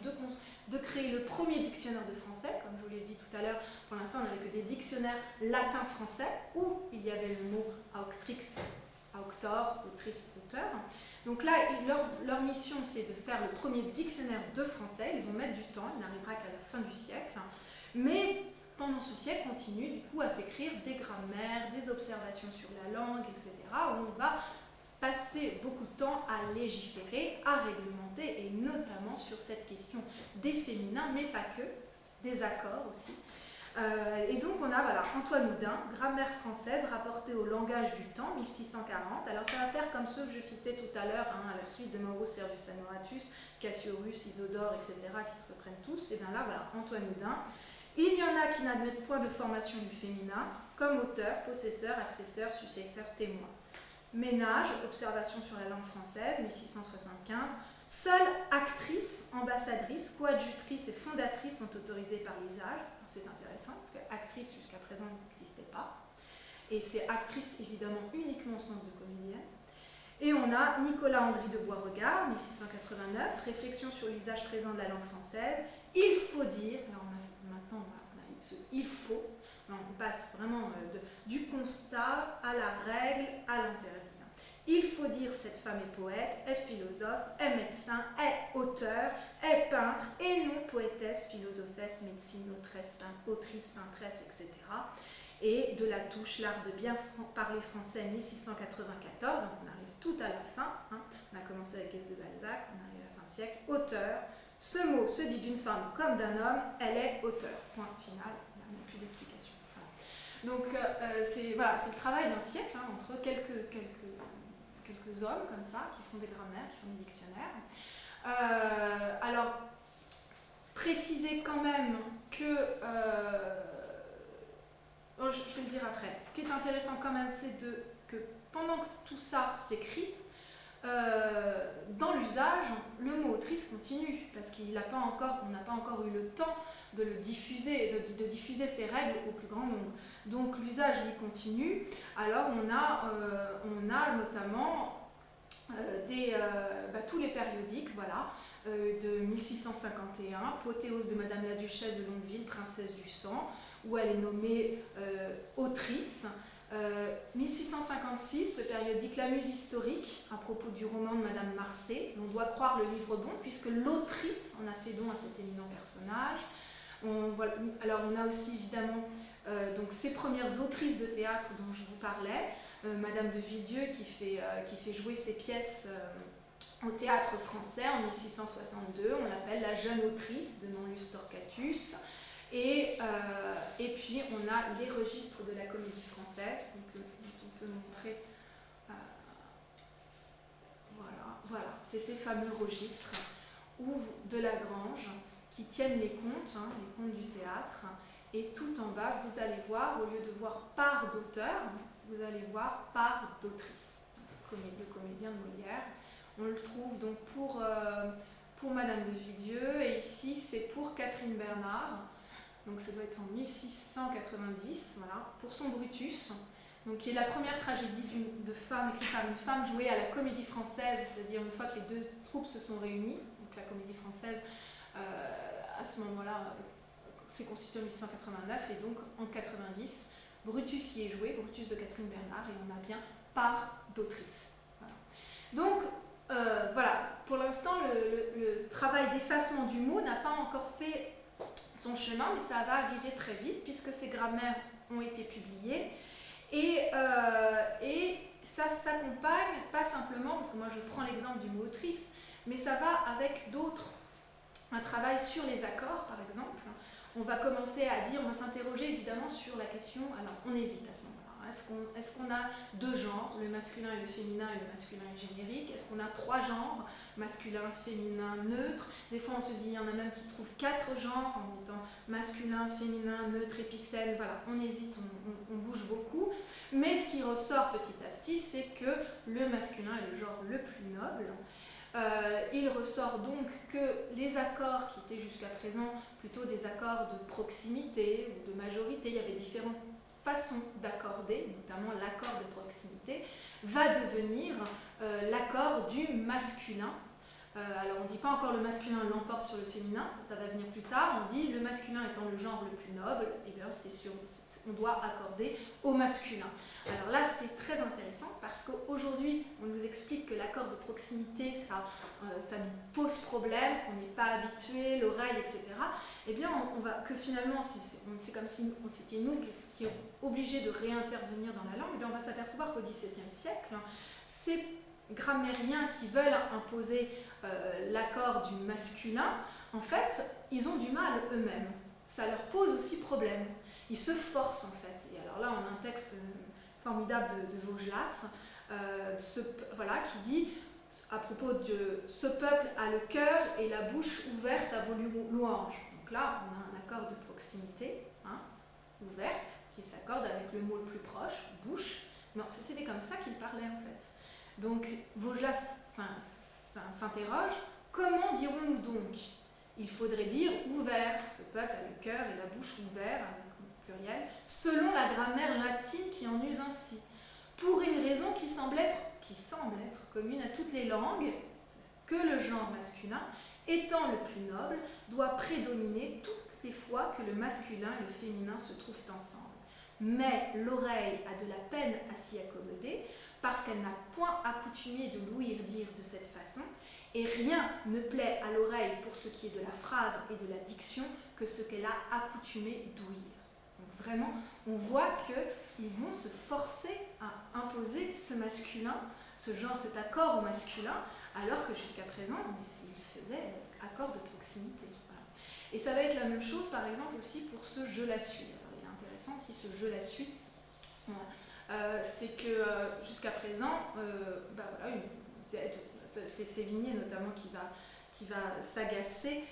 de créer le premier dictionnaire de français, comme je vous l'ai dit tout à l'heure. Pour l'instant on n'avait que des dictionnaires latin-français où il y avait le mot auctrix, auctor, autrice, auteur. Donc là, leur mission, c'est de faire le premier dictionnaire de français. Ils vont mettre du temps, il n'arrivera qu'à la fin du siècle. Mais pendant ce siècle, continue du coup à s'écrire des grammaires, des observations sur la langue, etc., où on va passer beaucoup de temps à légiférer, à réglementer, et notamment sur cette question des féminins, mais pas que, des accords aussi. Et donc on a Antoine Houdin, grammaire française rapportée au langage du temps, 1640. Alors ça va faire comme ceux que je citais tout à l'heure, à la suite de Mauro Servus Amoratus, Cassiorus, Isodore, etc., qui se reprennent tous. Et bien là, Antoine Houdin. Il y en a qui n'admettent point de formation du féminin, comme auteur, possesseur, accesseur, successeur, témoin. Ménage, observation sur la langue française, 1675. Seules actrices, ambassadrices, coadjutrices et fondatrices sont autorisées par l'usage. C'est intéressant parce que actrice jusqu'à présent n'existait pas. Et c'est actrice évidemment uniquement au sens de comédienne. Et on a Nicolas-Andry de Boisregard, 1689, réflexion sur l'usage présent de la langue française. Il faut dire, alors maintenant on a ce il faut, on passe vraiment du constat à la règle, à l'interdit. Il faut dire cette femme est poète, est philosophe, est médecin, est auteur, est peintre, et non poétesse, philosophesse, médecine, autrice, peintresse, etc. Et de la touche, l'art de bien parler français, 1694, donc on arrive tout à la fin, on a commencé avec Guest de Balzac, on arrive à la fin du siècle, auteur. Ce mot se dit d'une femme comme d'un homme, elle est auteur. Point final, il n'y a même plus d'explication. Voilà. Donc c'est le travail d'un siècle, entre quelques hommes comme ça, qui font des grammaires, qui font des dictionnaires. Alors, préciser quand même que, je vais le dire après, ce qui est intéressant quand même, c'est que pendant que tout ça s'écrit, dans l'usage, le mot autrice continue, parce qu'on n'a pas encore eu le temps de le diffuser, de diffuser ces règles au plus grand nombre. Donc l'usage lui continue. Alors on a notamment tous les périodiques, de 1651, Apothéose de Madame la Duchesse de Longueville, princesse du sang, où elle est nommée autrice. 1656, le périodique La Muse historique, à propos du roman de Madame Marsay. On doit croire le livre bon, puisque l'autrice en a fait don à cet éminent personnage. Alors on a aussi évidemment ces premières autrices de théâtre dont je vous parlais, Madame de Villedieu qui fait jouer ses pièces au théâtre français en 1662, on l'appelle la jeune autrice de Nonlus Torquatus. Et puis on a les registres de la comédie française dont on peut montrer. Voilà, c'est ces fameux registres de Lagrange qui tiennent les comptes du théâtre. Et tout en bas, vous allez voir, au lieu de voir part d'auteur, vous allez voir part d'autrice. Le comédien de Molière. On le trouve donc pour Madame de Villedieu, et ici c'est pour Catherine Bernard. Donc ça doit être en 1690, pour son Brutus, donc qui est la première tragédie de femme écrite par une femme jouée à la Comédie Française, c'est-à-dire une fois que les deux troupes se sont réunies. Donc la Comédie Française, à ce moment-là, s'est constituée en 1689, et donc en 90, Brutus y est joué, Brutus de Catherine Bernard, et on a bien part d'autrice. Voilà. Donc pour l'instant, le travail d'effacement du mot n'a pas encore fait son chemin, mais ça va arriver très vite puisque ces grammaires ont été publiées et ça s'accompagne pas simplement, parce que moi je prends l'exemple du mot autrice, mais ça va avec d'autres, un travail sur les accords par exemple. On va commencer on va s'interroger évidemment sur la question, alors on hésite à ce moment-là. Est-ce qu'on a deux genres, le masculin et le féminin, et le masculin et générique? Est-ce qu'on a trois genres, masculin, féminin, neutre? Des fois on se dit, il y en a même qui trouvent quatre genres en mettant masculin, féminin, neutre, épicène. Voilà, on hésite, on bouge beaucoup. Mais ce qui ressort petit à petit, c'est que le masculin est le genre le plus noble. Il ressort donc que les accords qui étaient jusqu'à présent plutôt des accords de proximité ou de majorité, il y avait différentes façons d'accorder, notamment l'accord de proximité, va devenir l'accord du masculin. Alors on ne dit pas encore le masculin l'emporte sur le féminin, ça va venir plus tard, on dit le masculin étant le genre le plus noble, et bien on doit accorder au masculin. Alors là c'est très intéressant parce qu'aujourd'hui on nous explique que l'accord de proximité ça nous pose problème, qu'on n'est pas habitué, l'oreille, etc. Eh bien que finalement c'est comme si c'était nous qui sommes obligés de réintervenir dans la langue, et bien on va s'apercevoir qu'au XVIIe siècle, ces grammairiens qui veulent imposer l'accord du masculin, en fait, ils ont du mal eux-mêmes. Ça leur pose aussi problème. Ils se forcent en fait. Et alors là, on a un texte formidable de Vaugelas, qui dit à propos de ce peuple a le cœur et la bouche ouverte à vos louanges. Donc là, on a un accord de proximité, ouverte, qui s'accorde avec le mot le plus proche, bouche. Mais c'était comme ça qu'il parlait en fait. Donc Vaugelas s'interroge, comment dirons-nous donc? Il faudrait dire ouvert, ce peuple a le cœur et la bouche ouvert, avec le pluriel, selon la grammaire latine qui en use ainsi, pour une raison qui semble être commune à toutes les langues, que le genre masculin, étant le plus noble, doit prédominer toutes les fois que le masculin et le féminin se trouvent ensemble. Mais l'oreille a de la peine à s'y accommoder, parce qu'elle n'a point accoutumé de l'ouïr dire de cette façon, et rien ne plaît à l'oreille pour ce qui est de la phrase et de la diction que ce qu'elle a accoutumé d'ouïr. Donc vraiment, on voit qu'ils vont se forcer à imposer ce masculin, cet accord au masculin, alors que jusqu'à présent, ils faisaient accord de proximité. Voilà. Et ça va être la même chose, par exemple, aussi pour ce « je la suis ». Alors, il est intéressant aussi ce « je la suis ». Voilà. C'est que jusqu'à présent, c'est Sévigné notamment qui va s'agacer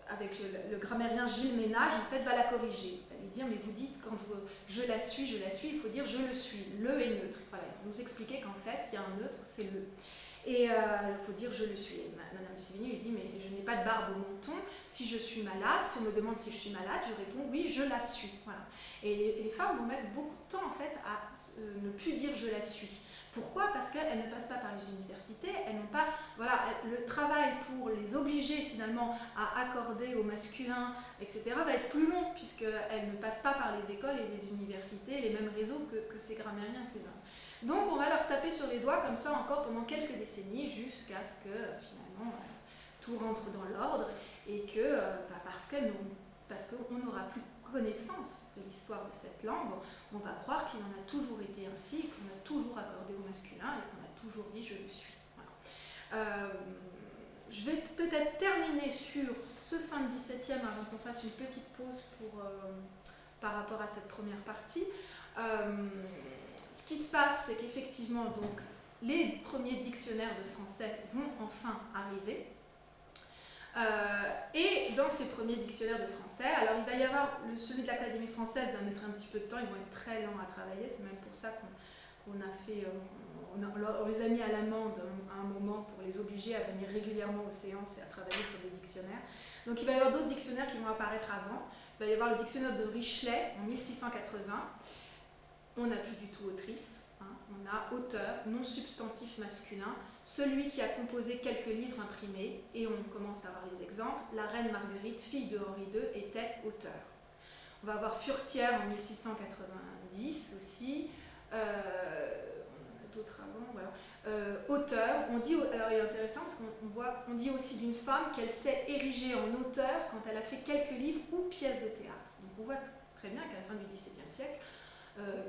avec le grammairien Gilles Ménage, en fait, va la corriger. Il va lui dire, mais vous dites, quand je la suis, il faut dire je le suis. Le est neutre. Voilà, il faut nous expliquer qu'en fait, il y a un neutre, c'est le. Et il faut dire je le suis. Et Madame de Sévigné lui dit, mais je n'ai pas de barbe au menton. Si je suis malade, si on me demande si je suis malade, je réponds oui, je la suis. Voilà. Et les femmes vont mettre beaucoup de temps en fait à ne plus dire je la suis. Pourquoi? Parce qu'elles ne passent pas par les universités, elles n'ont pas, le travail pour les obliger finalement à accorder au masculin, etc., va être plus long, puisqu'elles ne passent pas par les écoles et les universités, les mêmes réseaux que ces grammairiens et ces hommes. Donc on va leur taper sur les doigts comme ça encore pendant quelques décennies, jusqu'à ce que finalement tout rentre dans l'ordre, et que, parce qu'on n'aura plus connaissance de l'histoire de cette langue, on va croire qu'il en a toujours été ainsi, qu'on a toujours accordé au masculin et qu'on a toujours dit je le suis. Voilà. Je vais peut-être terminer sur ce fin de 17e avant qu'on fasse une petite pause par rapport à cette première partie. Ce qui se passe, c'est qu'effectivement, donc, les premiers dictionnaires de français vont enfin arriver. Et dans ces premiers dictionnaires de français, alors il va y avoir celui de l'Académie française va mettre un petit peu de temps, ils vont être très lents à travailler, c'est même pour ça qu'on a fait, on les a mis à l'amende à un moment pour les obliger à venir régulièrement aux séances et à travailler sur des dictionnaires. Donc il va y avoir d'autres dictionnaires qui vont apparaître avant. Il va y avoir le dictionnaire de Richelet en 1680. On n'a plus du tout autrice, on a auteur, non substantif masculin, celui qui a composé quelques livres imprimés, et on commence à avoir les exemples. La reine Marguerite, fille de Henri II, était auteur. On va avoir Furetière en 1690 aussi, on en a d'autres avant, voilà. Auteur, on dit, alors il est intéressant parce qu'on dit aussi d'une femme qu'elle s'est érigée en auteur quand elle a fait quelques livres ou pièces de théâtre. Donc on voit très bien qu'à la fin du XVIIe siècle,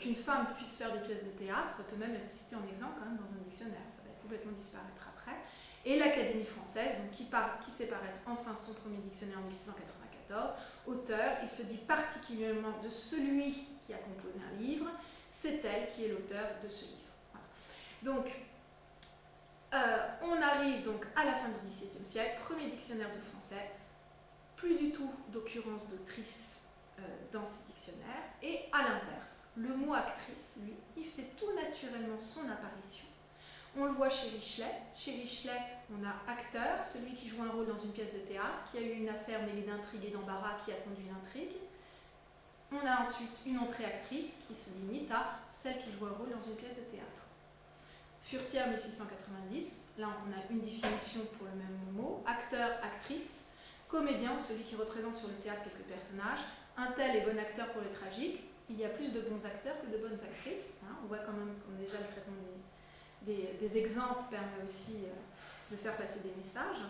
qu'une femme puisse faire des pièces de théâtre peut même être citée en exemple quand même dans un dictionnaire, ça va complètement disparaître après. Et l'Académie française, donc, qui fait paraître enfin son premier dictionnaire en 1694, auteur, il se dit particulièrement de celui qui a composé un livre, c'est elle qui est l'auteur de ce livre. Voilà. Donc, on arrive donc à la fin du XVIIe siècle, premier dictionnaire de français, plus du tout d'occurrence d'autrice dans ces dictionnaires, et à l'inverse, le mot actrice, lui, il fait tout naturellement son apparition. On le voit chez Richelet. Chez Richelet, on a acteur, celui qui joue un rôle dans une pièce de théâtre, qui a eu une affaire mêlée d'intrigue et d'embarras qui a conduit l'intrigue. On a ensuite une entrée actrice qui se limite à celle qui joue un rôle dans une pièce de théâtre. Furetière 1690, là on a une définition pour le même mot, acteur, actrice, comédien, celui qui représente sur le théâtre quelques personnages, un tel est bon acteur pour le tragique, il y a plus de bons acteurs que de bonnes actrices, hein, on voit quand même comme déjà le traitement des exemples permet aussi de faire passer des messages.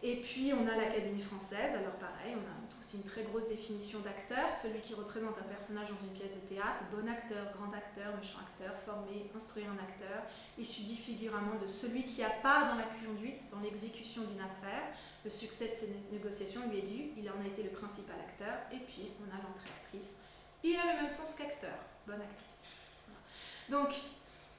Et puis on a l'Académie française, alors pareil, on a aussi une très grosse définition d'acteur, celui qui représente un personnage dans une pièce de théâtre, bon acteur, grand acteur, méchant acteur, formé, instruire un acteur, issu dit figuramment de celui qui a part dans la conduite, dans l'exécution d'une affaire, le succès de ses négociations lui est dû, il en a été le principal acteur, et puis on a l'entrée actrice, il a le même sens qu'acteur, bonne actrice. Voilà. Donc,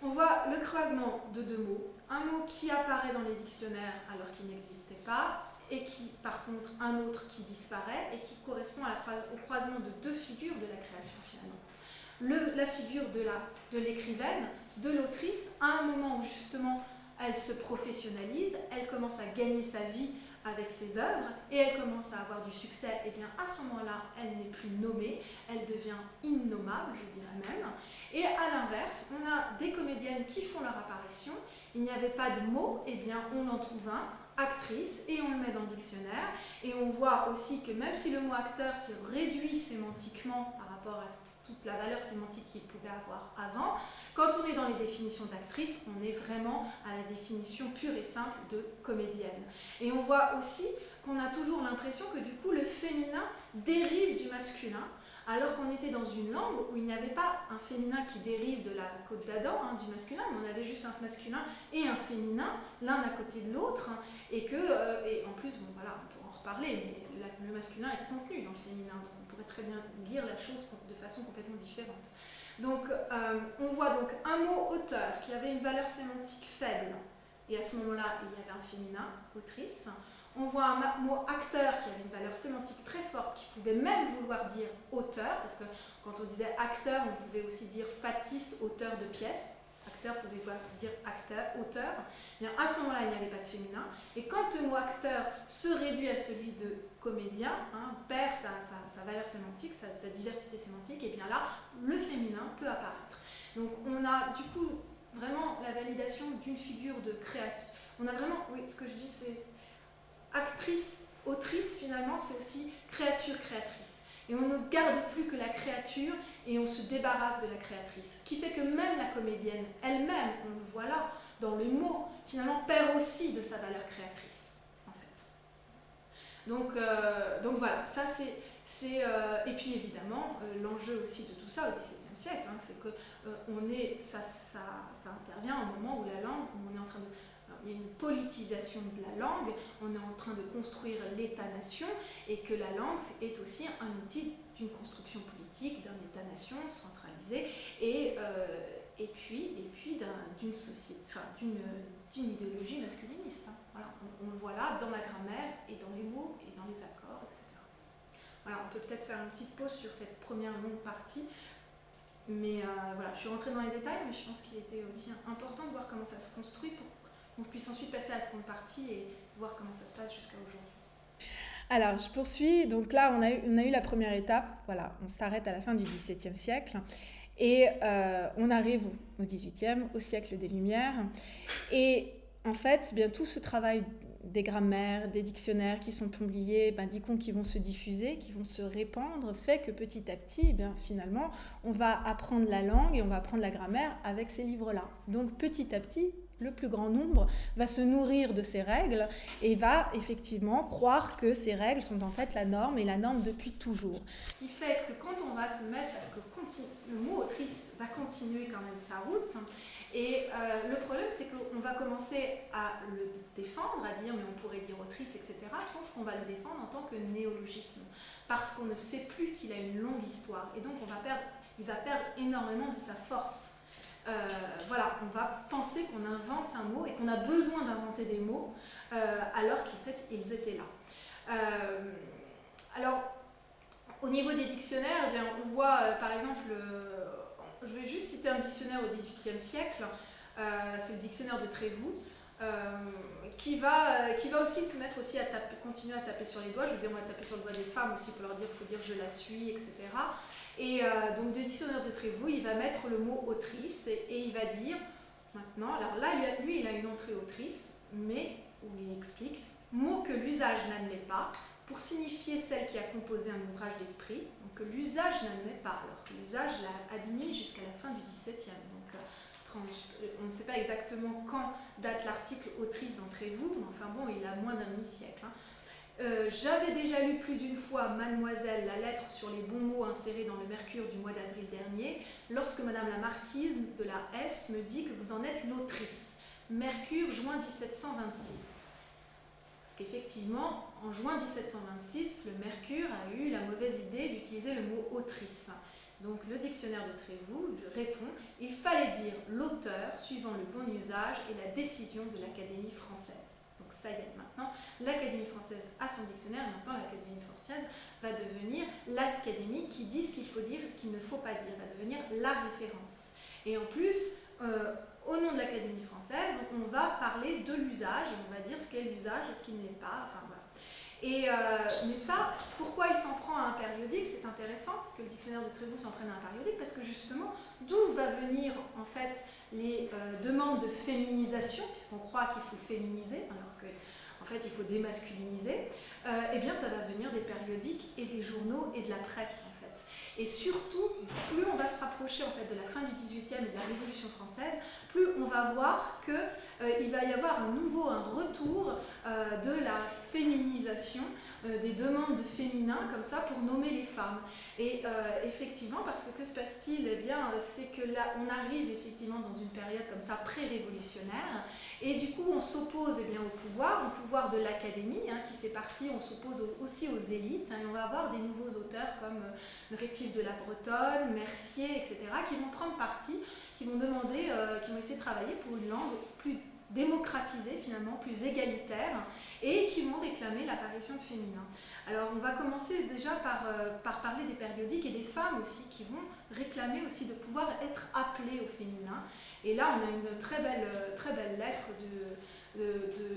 on voit le croisement de deux mots, un mot qui apparaît dans les dictionnaires alors qu'il n'existait pas, et qui, par contre, un autre qui disparaît et qui correspond au croisement de deux figures de la création finalement. La figure de l'écrivaine, de l'autrice, à un moment où justement elle se professionnalise, elle commence à gagner sa vie avec ses œuvres et elle commence à avoir du succès, et bien à ce moment-là, elle n'est plus nommée, elle devient innommable, je dirais même. Et à l'inverse, on a des comédiennes qui font leur apparition, il n'y avait pas de mot, et bien on en trouve un, actrice, et on le met dans le dictionnaire, et on voit aussi que même si le mot acteur s'est réduit sémantiquement par rapport à toute la valeur sémantique qu'il pouvait avoir avant, quand on est dans les définitions d'actrice, on est vraiment à la définition pure et simple de comédienne. Et on voit aussi qu'on a toujours l'impression que du coup le féminin dérive du masculin, alors qu'on était dans une langue où il n'y avait pas un féminin qui dérive de la côte d'Adam, hein, du masculin, mais on avait juste un masculin et un féminin, l'un à côté de l'autre, et en plus, bon voilà, on pourra en reparler, mais le masculin est contenu dans le féminin, donc on pourrait très bien lire la chose de façon complètement différente. Donc on voit donc un mot auteur qui avait une valeur sémantique faible, et à ce moment-là, il y avait un féminin, autrice. On voit un mot acteur qui avait une valeur sémantique très forte, qui pouvait même vouloir dire auteur, parce que quand on disait acteur, on pouvait aussi dire fatiste, auteur de pièces. Acteur pouvait dire acteur, auteur. Bien, à ce moment-là, il n'y avait pas de féminin. Et quand le mot acteur se réduit à celui de comédien, hein, perd sa valeur sémantique, sa diversité sémantique, et bien là, le féminin peut apparaître. Donc on a du coup vraiment la validation d'une figure de créature. On a vraiment, oui, ce que je dis, c'est actrice, autrice, finalement, c'est aussi créature, créatrice. Et on ne garde plus que la créature et on se débarrasse de la créatrice. Ce qui fait que même la comédienne elle-même, on le voit là, dans le mot, finalement, perd aussi de sa valeur créatrice, en fait. Donc voilà, ça c'est... et puis évidemment, l'enjeu aussi de tout ça au XVIIe siècle, hein, c'est que ça intervient au moment où la langue, où on est en train de... Il y a une politisation de la langue, on est en train de construire l'État-nation et que la langue est aussi un outil d'une construction politique, d'un État-nation centralisé et puis d'une société, enfin, d'une idéologie masculiniste. Hein. Voilà, on le voit là dans la grammaire et dans les mots et dans les accords, etc. Voilà, on peut peut-être faire une petite pause sur cette première longue partie. Mais voilà, je suis rentrée dans les détails, mais je pense qu'il était aussi important de voir comment ça se construit pour qu'on puisse ensuite passer à la seconde partie et voir comment ça se passe jusqu'à aujourd'hui. Alors, je poursuis. Donc là, on a eu la première étape. Voilà, on s'arrête à la fin du XVIIe siècle. Et on arrive au XVIIIe, au siècle des Lumières. Et en fait, bien, tout ce travail des grammaires, des dictionnaires qui sont publiés, qui vont se diffuser, qui vont se répandre, fait que petit à petit, finalement, on va apprendre la langue et on va apprendre la grammaire avec ces livres-là. Donc petit à petit, le plus grand nombre va se nourrir de ces règles et va effectivement croire que ces règles sont en fait la norme et la norme depuis toujours. Ce qui fait que quand on va se mettre, parce que le mot autrice va continuer quand même sa route, et le problème c'est qu'on va commencer à le défendre, à dire mais on pourrait dire autrice, etc. Sauf qu'on va le défendre en tant que néologisme, parce qu'on ne sait plus qu'il a une longue histoire, et donc il va perdre énormément de sa force. Voilà, on va penser qu'on invente un mot et qu'on a besoin d'inventer des mots alors qu'en fait ils étaient là. Alors, au niveau des dictionnaires, eh bien, on voit par exemple, je vais juste citer un dictionnaire au XVIIIe siècle, c'est le dictionnaire de Trévoux, qui va aussi se mettre aussi à continuer à taper sur les doigts. Je veux dire, on va taper sur le doigt des femmes aussi pour leur dire qu'il faut dire je la suis, etc. Et donc, le dictionnaire de Trévoux, il va mettre le mot autrice et il va dire maintenant, alors là, lui, il a une entrée autrice, mais où il explique mot que l'usage n'admet pas, pour signifier celle qui a composé un ouvrage d'esprit, donc que l'usage n'admet pas, alors que l'usage l'a admis jusqu'à la fin du XVIIe. Donc on ne sait pas exactement quand date l'article autrice d'entrée vous, mais enfin bon, il a moins d'un demi-siècle. J'avais déjà lu plus d'une fois, Mademoiselle, la lettre sur les bons mots insérés dans le Mercure du mois d'avril dernier, lorsque Madame la Marquise de la S me dit que vous en êtes l'autrice. Mercure, juin 1726. Qu'effectivement, en juin 1726, le Mercure a eu la mauvaise idée d'utiliser le mot autrice. Donc le dictionnaire de Trévoux répond « Il fallait dire l'auteur suivant le bon usage et la décision de l'Académie française ». Donc ça y est, maintenant, l'Académie française a son dictionnaire, et maintenant l'Académie française va devenir l'Académie qui dit ce qu'il faut dire et ce qu'il ne faut pas dire, va devenir la référence. Et en plus, au nom de l'Académie française, on va parler de l'usage, et on va dire ce qu'est l'usage et ce qui ne l'est pas, enfin voilà. Mais ça, pourquoi il s'en prend à un périodique? C'est intéressant que le dictionnaire de Trévoux s'en prenne à un périodique, parce que justement, d'où va venir en fait les demandes de féminisation, puisqu'on croit qu'il faut féminiser, alors qu'en fait il faut démasculiniser, eh bien ça va venir des périodiques et des journaux et de la presse en fait. Et surtout, plus on va se rapprocher en fait de la fin du XVIIIe et de la Révolution française, plus on va voir qu'il va y avoir un retour de la féminisation, des demandes de féminin comme ça pour nommer les femmes. Et effectivement, parce que se passe-t-il? Eh bien, c'est que là, on arrive effectivement dans une période comme ça pré-révolutionnaire, et du coup, on s'oppose au pouvoir de l'académie, qui fait partie, on s'oppose aussi aux élites, et on va avoir des nouveaux auteurs comme Rétif de la Bretonne, Mercier, etc., qui vont prendre parti, qui vont demander, qui vont essayer de travailler pour une langue plus démocratisée finalement, plus égalitaire, et qui vont réclamer l'apparition de féminin. Alors on va commencer déjà par parler des périodiques et des femmes aussi qui vont réclamer aussi de pouvoir être appelées au féminin. Et là on a une très belle lettre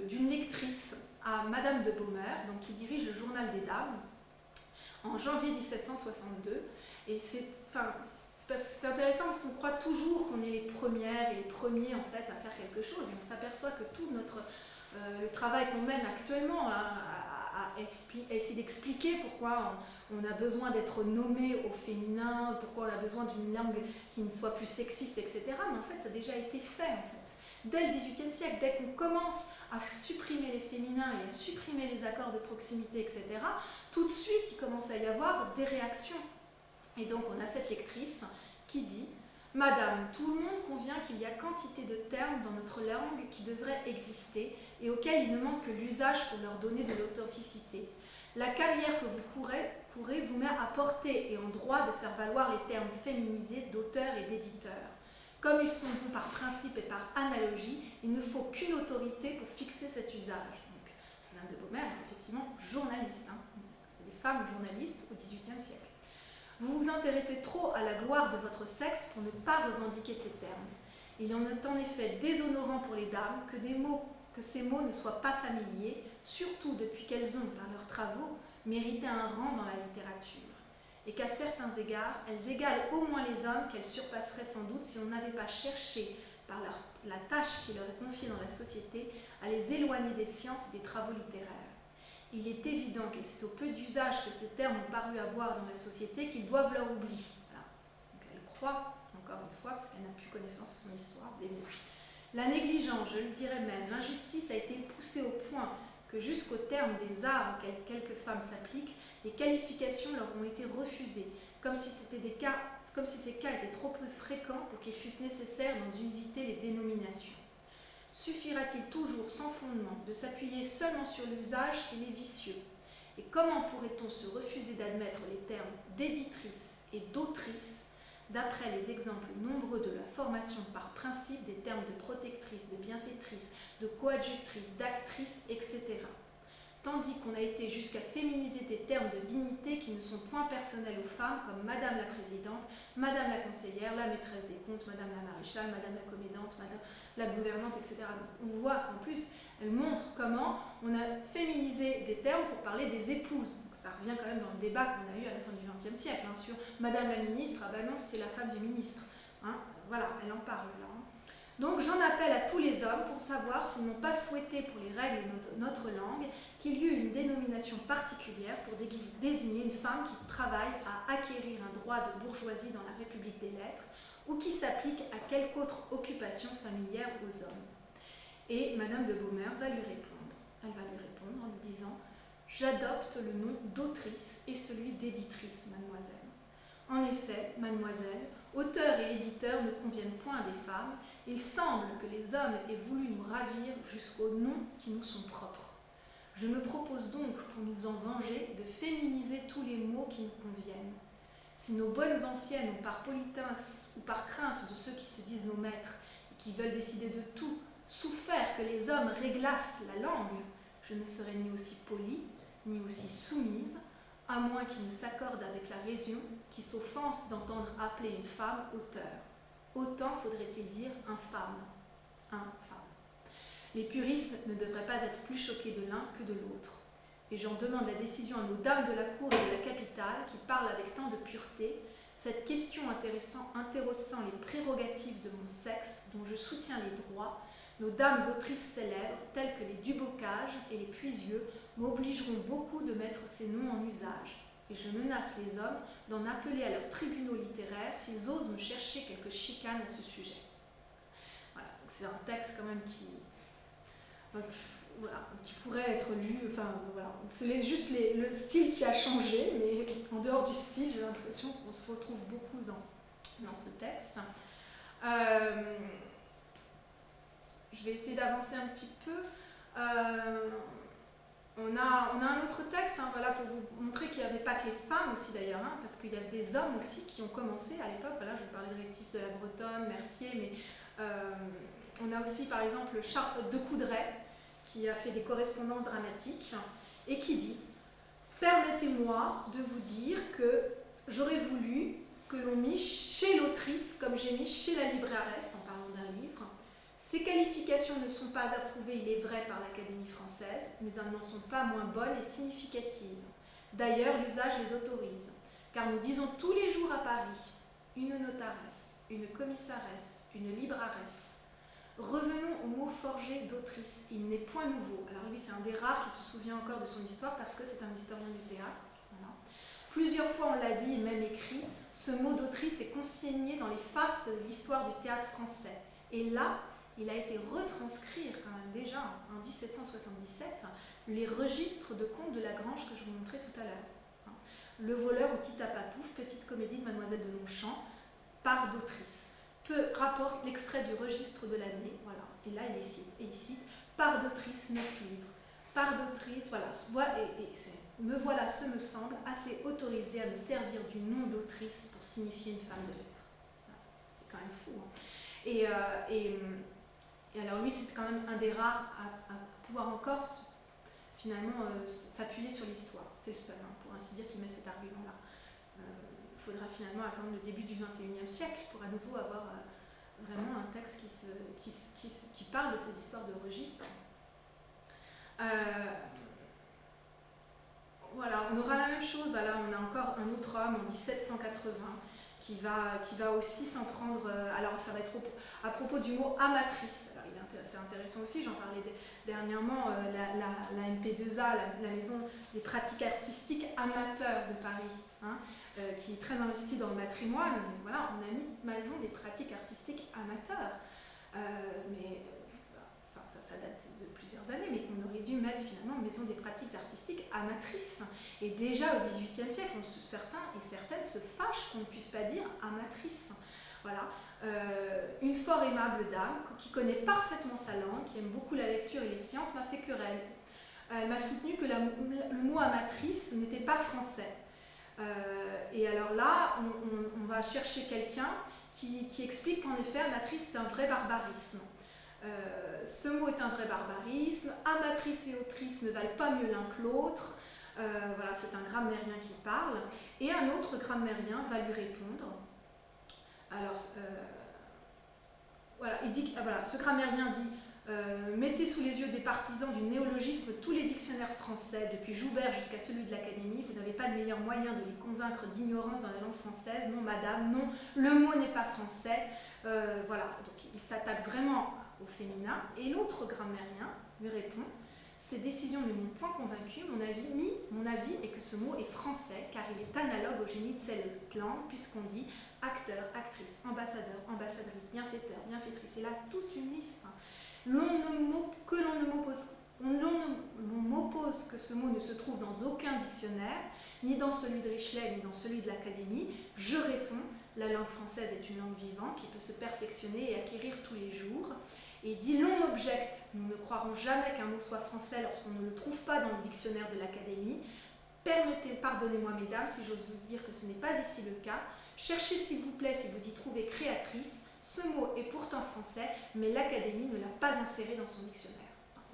d'une lectrice à Madame de Beaumer, donc qui dirige le Journal des Dames, en janvier 1762. Et c'est intéressant parce qu'on croit toujours qu'on est les premières et les premiers en fait à faire quelque chose, et on s'aperçoit que tout le travail qu'on mène actuellement à essayer d'expliquer pourquoi on a besoin d'être nommé au féminin, pourquoi on a besoin d'une langue qui ne soit plus sexiste, etc. Mais en fait ça a déjà été fait en fait. Dès le XVIIIe siècle, dès qu'on commence à supprimer les féminins et à supprimer les accords de proximité, etc., tout de suite il commence à y avoir des réactions. Et donc on a cette lectrice qui dit « Madame, tout le monde convient qu'il y a quantité de termes dans notre langue qui devraient exister et auxquels il ne manque que l'usage pour leur donner de l'authenticité. La carrière que vous courez vous met à porter et en droit de faire valoir les termes féminisés d'auteur et d'éditeur. Comme ils sont bons par principe et par analogie, il ne faut qu'une autorité pour fixer cet usage. » Donc, Madame de Beaumer est effectivement journaliste, des femmes journalistes au XVIIIe siècle. Vous vous intéressez trop à la gloire de votre sexe pour ne pas revendiquer ces termes. Il en est en effet déshonorant pour les dames que ces mots ne soient pas familiers, surtout depuis qu'elles ont, par leurs travaux, mérité un rang dans la littérature, et qu'à certains égards, elles égalent au moins les hommes qu'elles surpasseraient sans doute si on n'avait pas cherché, par la tâche qui leur est confiée dans la société, à les éloigner des sciences et des travaux littéraires. Il est évident que c'est au peu d'usage que ces termes ont paru avoir dans la société qu'ils doivent leur oubli. Voilà. Donc elle croit, encore une fois, parce qu'elle n'a plus connaissance de son histoire, des mots. La négligence, je le dirais même, l'injustice a été poussée au point que jusqu'au terme des arts auxquels quelques femmes s'appliquent, les qualifications leur ont été refusées, comme si ces cas étaient trop peu fréquents pour qu'il fût nécessaire d'en usiter les dénominations. Suffira-t-il toujours, sans fondement, de s'appuyer seulement sur l'usage s'il est vicieux? Et comment pourrait-on se refuser d'admettre les termes d'éditrice et d'autrice, d'après les exemples nombreux de la formation par principe des termes de protectrice, de bienfaitrice, de coadjutrice, d'actrice, etc. tandis qu'on a été jusqu'à féminiser des termes de dignité qui ne sont point personnels aux femmes, comme Madame la Présidente, Madame la Conseillère, la Maîtresse des Comptes, Madame la Maréchale, Madame la Commédante, Madame la Gouvernante, etc. Donc, on voit qu'en plus, elle montre comment on a féminisé des termes pour parler des épouses. Donc, ça revient quand même dans le débat qu'on a eu à la fin du XXe siècle, hein, sur Madame la Ministre, ah ben non, c'est la femme du ministre. Hein, voilà, elle en parle là. Hein. Donc j'en appelle à tous les hommes pour savoir s'ils n'ont pas souhaité pour les règles de notre langue qu'il y eut une dénomination particulière pour désigner une femme qui travaille à acquérir un droit de bourgeoisie dans la République des lettres ou qui s'applique à quelque autre occupation familière aux hommes. Et Madame de Beaumeur va lui répondre. Elle va lui répondre en lui disant « J'adopte le nom d'autrice et celui d'éditrice, mademoiselle. En effet, mademoiselle, auteur et éditeur ne conviennent point à des femmes. Il semble que les hommes aient voulu nous ravir jusqu'aux noms qui nous sont propres. Je me propose donc, pour nous en venger, de féminiser tous les mots qui nous conviennent. Si nos bonnes anciennes ont par politesse ou par crainte de ceux qui se disent nos maîtres et qui veulent décider de tout, souffert que les hommes réglassent la langue, je ne serai ni aussi polie, ni aussi soumise, à moins qu'ils ne s'accordent avec la raison qui s'offense d'entendre appeler une femme auteur. Autant faudrait-il dire infâme. Infâme. Les puristes ne devraient pas être plus choqués de l'un que de l'autre. Et j'en demande la décision à nos dames de la cour et de la capitale qui parlent avec tant de pureté, cette question intéressant les prérogatives de mon sexe, dont je soutiens les droits, nos dames autrices célèbres, telles que les Dubocage et les Puisieux, m'obligeront beaucoup de mettre ces noms en usage. Et je menace les hommes d'en appeler à leurs tribunaux littéraires s'ils osent me chercher quelques chicanes à ce sujet. Voilà, c'est un texte quand même qui pourrait être lu, enfin voilà, c'est juste le style qui a changé, mais en dehors du style, j'ai l'impression qu'on se retrouve beaucoup dans ce texte. Je vais essayer d'avancer un petit peu. On a un autre texte, hein, voilà, pour vous montrer qu'il n'y avait pas que les femmes aussi d'ailleurs, hein, parce qu'il y a des hommes aussi qui ont commencé à l'époque. Voilà, je vous parlais de Rétif de la Bretonne, Mercier, mais on a aussi par exemple Charles de Coudray, qui a fait des correspondances dramatiques, et qui dit « Permettez-moi de vous dire que j'aurais voulu que l'on mit chez l'autrice, comme j'ai mis chez la librairesse, en parlant d'un livre. Ces qualifications ne sont pas approuvées, il est vrai, par l'Académie française, mais elles n'en sont pas moins bonnes et significatives. D'ailleurs, l'usage les autorise, car nous disons tous les jours à Paris une notaresse, une commissaresse, une libraresse. Revenons au mot forgé d'autrice, il n'est point nouveau. Alors lui, c'est un des rares qui se souvient encore de son histoire parce que c'est un historien du théâtre. Voilà. Plusieurs fois, on l'a dit et même écrit, ce mot d'autrice est consigné dans les fastes de l'histoire du théâtre français. Et là, il a été retranscrit quand même déjà en 1777 les registres de contes de Lagrange que je vous montrais tout à l'heure. Le voleur ou Tita-Papouf, petite comédie de Mademoiselle de Longchamp, par d'autrice. Peu rapporte l'extrait du registre de l'année, voilà, et là il cite par d'autrice 9 livres. Par d'autrice, voilà, me voilà, ce me semble, assez autorisé à me servir du nom d'autrice pour signifier une femme de lettres. Voilà, c'est quand même fou. Hein. Et alors lui, c'est quand même un des rares à pouvoir encore finalement s'appuyer sur l'histoire. C'est le seul, hein, pour ainsi dire, qui met cet argument-là. Il faudra finalement attendre le début du XXIe siècle pour à nouveau avoir vraiment un texte qui parle de ces histoires de registres. Voilà, on aura la même chose. Voilà, on a encore un autre homme en 1780 qui va aussi s'en prendre. Alors, ça va être à propos du mot amatrice. Alors, c'est intéressant aussi, j'en parlais dernièrement, la MP2A, la Maison des pratiques artistiques amateurs de Paris, hein, qui est très investie dans le matrimoine. Voilà, on a mis Maison des pratiques artistiques amateurs. Ça date de plusieurs années, mais on aurait dû mettre finalement Maison des pratiques artistiques amatrices. Et déjà au XVIIIe siècle, certains et certaines se fâchent qu'on ne puisse pas dire amatrice. Voilà. Une fort aimable dame qui connaît parfaitement sa langue, qui aime beaucoup la lecture et les sciences, m'a fait querelle. Elle m'a soutenu que le mot amatrice n'était pas français. Et alors là, on va chercher quelqu'un qui explique qu'en effet, amatrice est un vrai barbarisme. Ce mot est un vrai barbarisme. Amatrice et autrice ne valent pas mieux l'un que l'autre. Voilà, c'est un grammairien qui parle. Et un autre grammairien va lui répondre. Alors, voilà, il dit, voilà, ce grammairien dit mettez sous les yeux des partisans du néologisme tous les dictionnaires français, depuis Joubert jusqu'à celui de l'Académie. Vous n'avez pas de meilleur moyen de les convaincre d'ignorance dans la langue française. Non, madame, non, le mot n'est pas français. Voilà, donc il s'attaque vraiment au féminin. Et l'autre grammairien lui répond ces décisions ne m'ont point convaincu. Mon avis est que ce mot est français, car il est analogue au génie de cette langue, puisqu'on dit acteur, actrice, ambassadeur, ambassadrice, bienfaiteur, bienfaitrice. Et là, toute une liste. On m'oppose que ce mot ne se trouve dans aucun dictionnaire, ni dans celui de Richelet, ni dans celui de l'Académie. Je réponds, la langue française est une langue vivante qui peut se perfectionner et acquérir tous les jours. Et il dit, l'on m'objecte, nous ne croirons jamais qu'un mot soit français lorsqu'on ne le trouve pas dans le dictionnaire de l'Académie. Pardonnez-moi mesdames, si j'ose vous dire que ce n'est pas ici le cas. Cherchez s'il vous plaît si vous y trouvez créatrice. Ce mot est pourtant français, mais l'Académie ne l'a pas inséré dans son dictionnaire.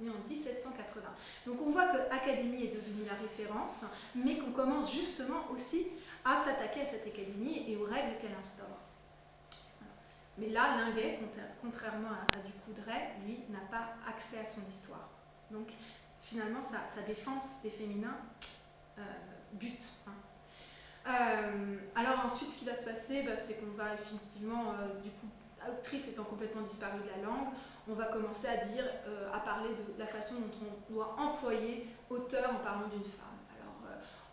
On est en 1780. Donc on voit que l'Académie est devenue la référence, mais qu'on commence justement aussi à s'attaquer à cette Académie et aux règles qu'elle instaure. Mais là, Linguet, contrairement à Ducoudray, lui, n'a pas accès à son histoire. Donc finalement, sa défense des féminins bute. Alors ensuite, ce qui va se passer, c'est qu'on va effectivement, du coup, autrice étant complètement disparue de la langue, on va commencer à dire, à parler de la façon dont on doit employer auteur en parlant d'une femme. Alors,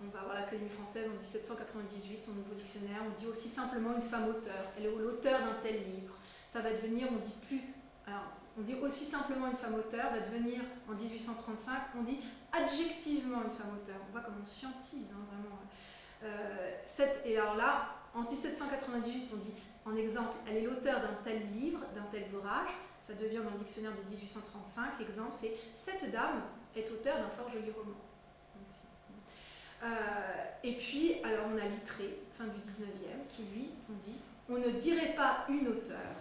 on va avoir l'Académie française en 1798, son nouveau dictionnaire, on dit aussi simplement une femme auteur, elle est l'auteur d'un tel livre. Ça va devenir, on dit plus, alors, on dit aussi simplement une femme auteur, va devenir en 1835, on dit adjectivement une femme auteur. On voit comme on scientise, vraiment. Et alors là, en 1798, on dit, en exemple, elle est l'auteur d'un tel livre, d'un tel ouvrage. Ça devient dans le dictionnaire de 1835. L'exemple, c'est « Cette dame est auteur d'un fort joli roman ». Et puis, alors on a Littré, fin du 19e, qui lui, on dit « On ne dirait pas une auteure,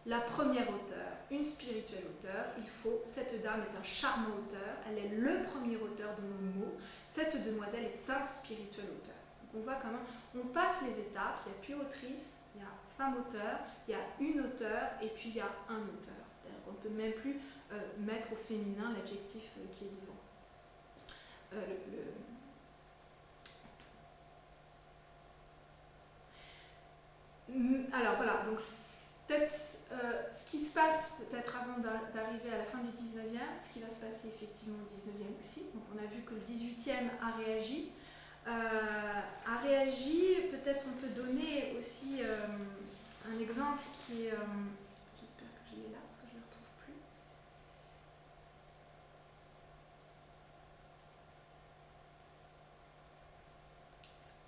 la première auteure, une spirituelle auteure, il faut, cette dame est un charmant auteur, elle est le premier auteur de nos mots, cette demoiselle est un spirituel auteur. » On voit comment on passe les étapes, il n'y a plus autrice, il y a femme auteur, il y a une auteure et puis il y a un auteur. C'est-à-dire qu'on ne peut même plus mettre au féminin l'adjectif qui est devant. Alors voilà, donc peut-être ce qui se passe peut-être avant d'arriver à la fin du 19e, ce qui va se passer effectivement au 19e aussi. Donc on a vu que le 18e a réagi. Peut-être on peut donner aussi un exemple qui est, j'espère que je l'ai là, parce que je ne le retrouve plus.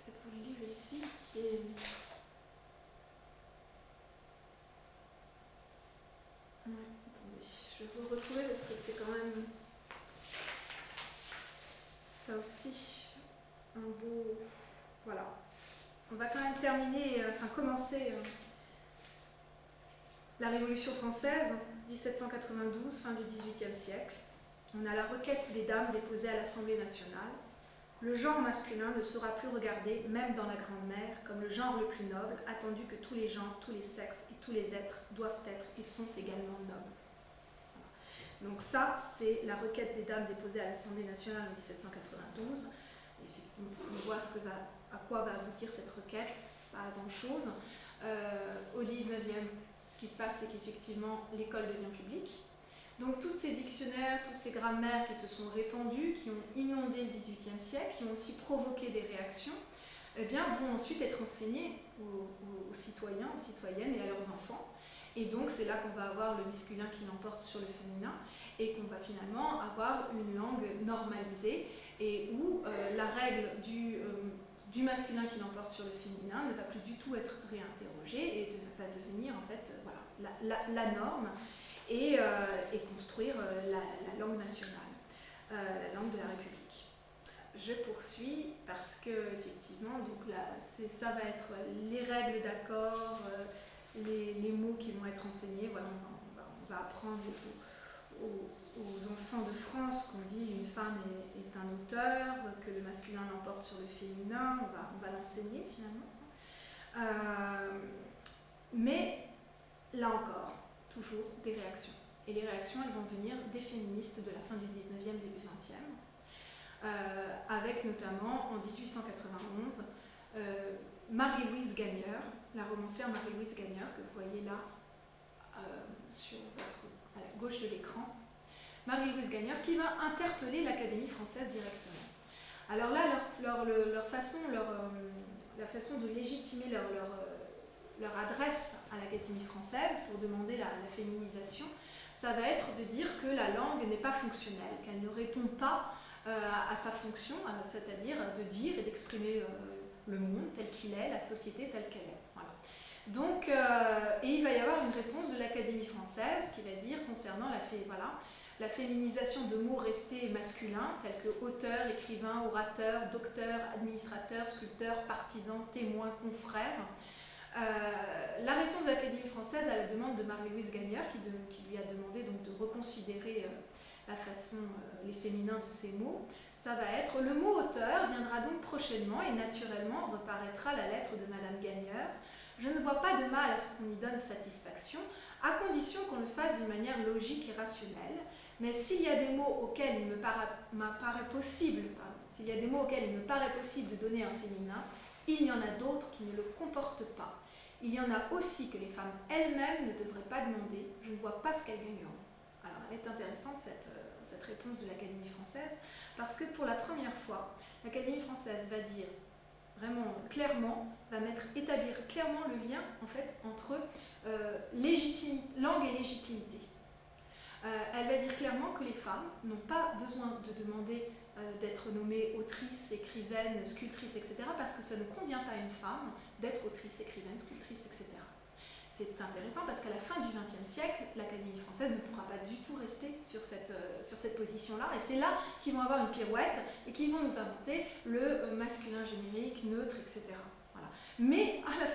Peut-être vous le lire ici, qui est... Ouais, attendez, je vais vous le retrouver parce que c'est quand même ça aussi un beau... Voilà. On va quand même terminer, commencer la Révolution française, 1792, fin du XVIIIe siècle. On a la requête des dames déposée à l'Assemblée nationale. Le genre masculin ne sera plus regardé, même dans la Grande Mère, comme le genre le plus noble, attendu que tous les genres, tous les sexes et tous les êtres doivent être et sont également nobles. Voilà. Donc ça, c'est la requête des dames déposée à l'Assemblée nationale en 1792. On voit à quoi va aboutir cette requête, pas grand-chose. Au 19e, ce qui se passe, c'est qu'effectivement, l'école devient publique. Donc tous ces dictionnaires, tous ces grammaires qui se sont répandus, qui ont inondé le XVIIIe siècle, qui ont aussi provoqué des réactions, eh bien, vont ensuite être enseignés aux citoyens, aux citoyennes et à leurs enfants. Et donc c'est là qu'on va avoir le masculin qui l'emporte sur le féminin et qu'on va finalement avoir une langue normalisée et où la règle du masculin qui l'emporte sur le féminin ne va plus du tout être réinterrogée et va devenir en fait la norme et construire la langue nationale, la langue de la République. Je poursuis parce que effectivement, donc là, ça va être les règles d'accord, les mots qui vont être enseignés. Voilà, on va apprendre aux enfants de France qu'on dit une femme est un auteur, que le masculin l'emporte sur le féminin, on va l'enseigner finalement. Mais là encore, toujours des réactions. Et les réactions, elles vont venir des féministes de la fin du 19e, début 20e, avec notamment en 1891 Marie-Louise Gagneur, la romancière Marie-Louise Gagneur, que vous voyez là à la gauche de l'écran. Marie-Louise Gagneur qui va interpeller l'Académie française directement. Alors là, la façon de légitimer leur adresse à l'Académie française pour demander la féminisation, ça va être de dire que la langue n'est pas fonctionnelle, qu'elle ne répond pas à sa fonction, c'est-à-dire de dire et d'exprimer le monde tel qu'il est, la société telle qu'elle est. Voilà. Donc, et il va y avoir une réponse de l'Académie française qui va dire concernant la féminisation de mots restés masculins tels que auteur, écrivain, orateur, docteur, administrateur, sculpteur, partisan, témoin, confrère. La réponse de l'Académie française à la demande de Marie-Louise Gagneur qui lui a demandé donc de reconsidérer les féminins de ces mots, ça va être le mot auteur viendra donc prochainement et naturellement reparaîtra la lettre de Madame Gagneur. Je ne vois pas de mal à ce qu'on y donne satisfaction, à condition qu'on le fasse d'une manière logique et rationnelle. Mais s'il y a des mots auxquels il me paraît possible de donner un féminin, il y en a d'autres qui ne le comportent pas. Il y en a aussi que les femmes elles-mêmes ne devraient pas demander. Je ne vois pas ce qu'elles gagneront. Alors, elle est intéressante cette réponse de l'Académie française, parce que pour la première fois, l'Académie française va dire vraiment clairement, établir clairement le lien en fait entre langue et légitimité. Elle va dire clairement que les femmes n'ont pas besoin de demander d'être nommée autrice, écrivaine, sculptrice, etc. parce que ça ne convient pas à une femme d'être autrice, écrivaine, sculptrice, etc. C'est intéressant parce qu'à la fin du XXe siècle, l'Académie française ne pourra pas du tout rester sur cette position-là. Et c'est là qu'ils vont avoir une pirouette et qu'ils vont nous inventer le masculin générique, neutre, etc. Voilà. Mais à la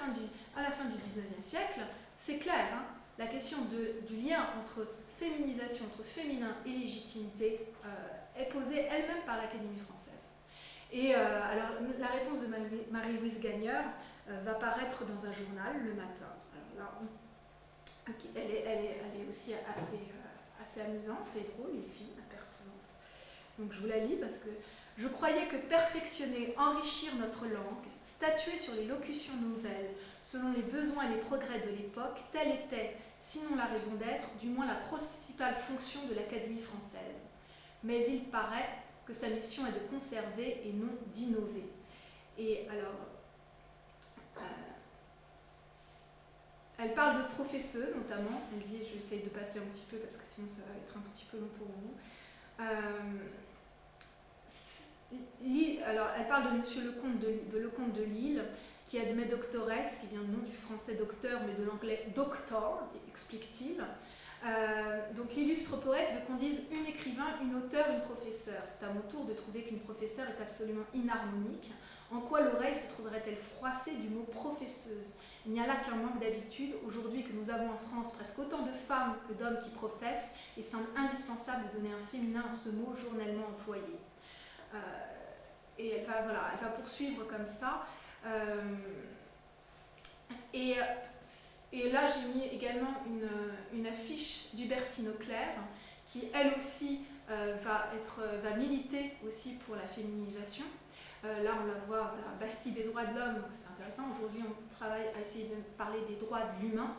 fin du XIXe siècle, c'est clair, hein, la question du lien entre féminisation, entre féminin et légitimité est posée elle-même par l'Académie française. Et alors, la réponse de Marie-Louise Gagneur va paraître dans un journal le matin. Alors là, elle est aussi assez amusante et drôle, et fine, pertinente. Donc je vous la lis parce que je croyais que perfectionner, enrichir notre langue, statuer sur les locutions nouvelles, selon les besoins et les progrès de l'époque, telle était, sinon la raison d'être, du moins la principale fonction de l'Académie française. Mais il paraît que sa mission est de conserver et non d'innover. Et alors, elle parle de professeuse notamment, elle dit, je vais essayer de passer un petit peu parce que sinon ça va être un petit peu long pour vous. Alors, elle parle de Monsieur Lecomte de Lille, qui admet doctores, qui vient du nom du français docteur, mais de l'anglais doctor, explique-t-il. Donc l'illustre poète veut qu'on dise une écrivain, une auteure, une professeure. C'est à mon tour de trouver qu'une professeure est absolument inharmonique. En quoi l'oreille se trouverait-elle froissée du mot professeuse? Il n'y a là qu'un manque d'habitude. Aujourd'hui que nous avons en France presque autant de femmes que d'hommes qui professent, il semble indispensable de donner un féminin à ce mot journellement employé. Et elle va poursuivre comme ça. Et là, j'ai mis également une affiche d'Hubertine Auclair, qui elle aussi va militer aussi pour la féminisation. Là, on la voit, voilà, Bastille des droits de l'homme, c'est intéressant. Aujourd'hui, on travaille à essayer de parler des droits de l'humain.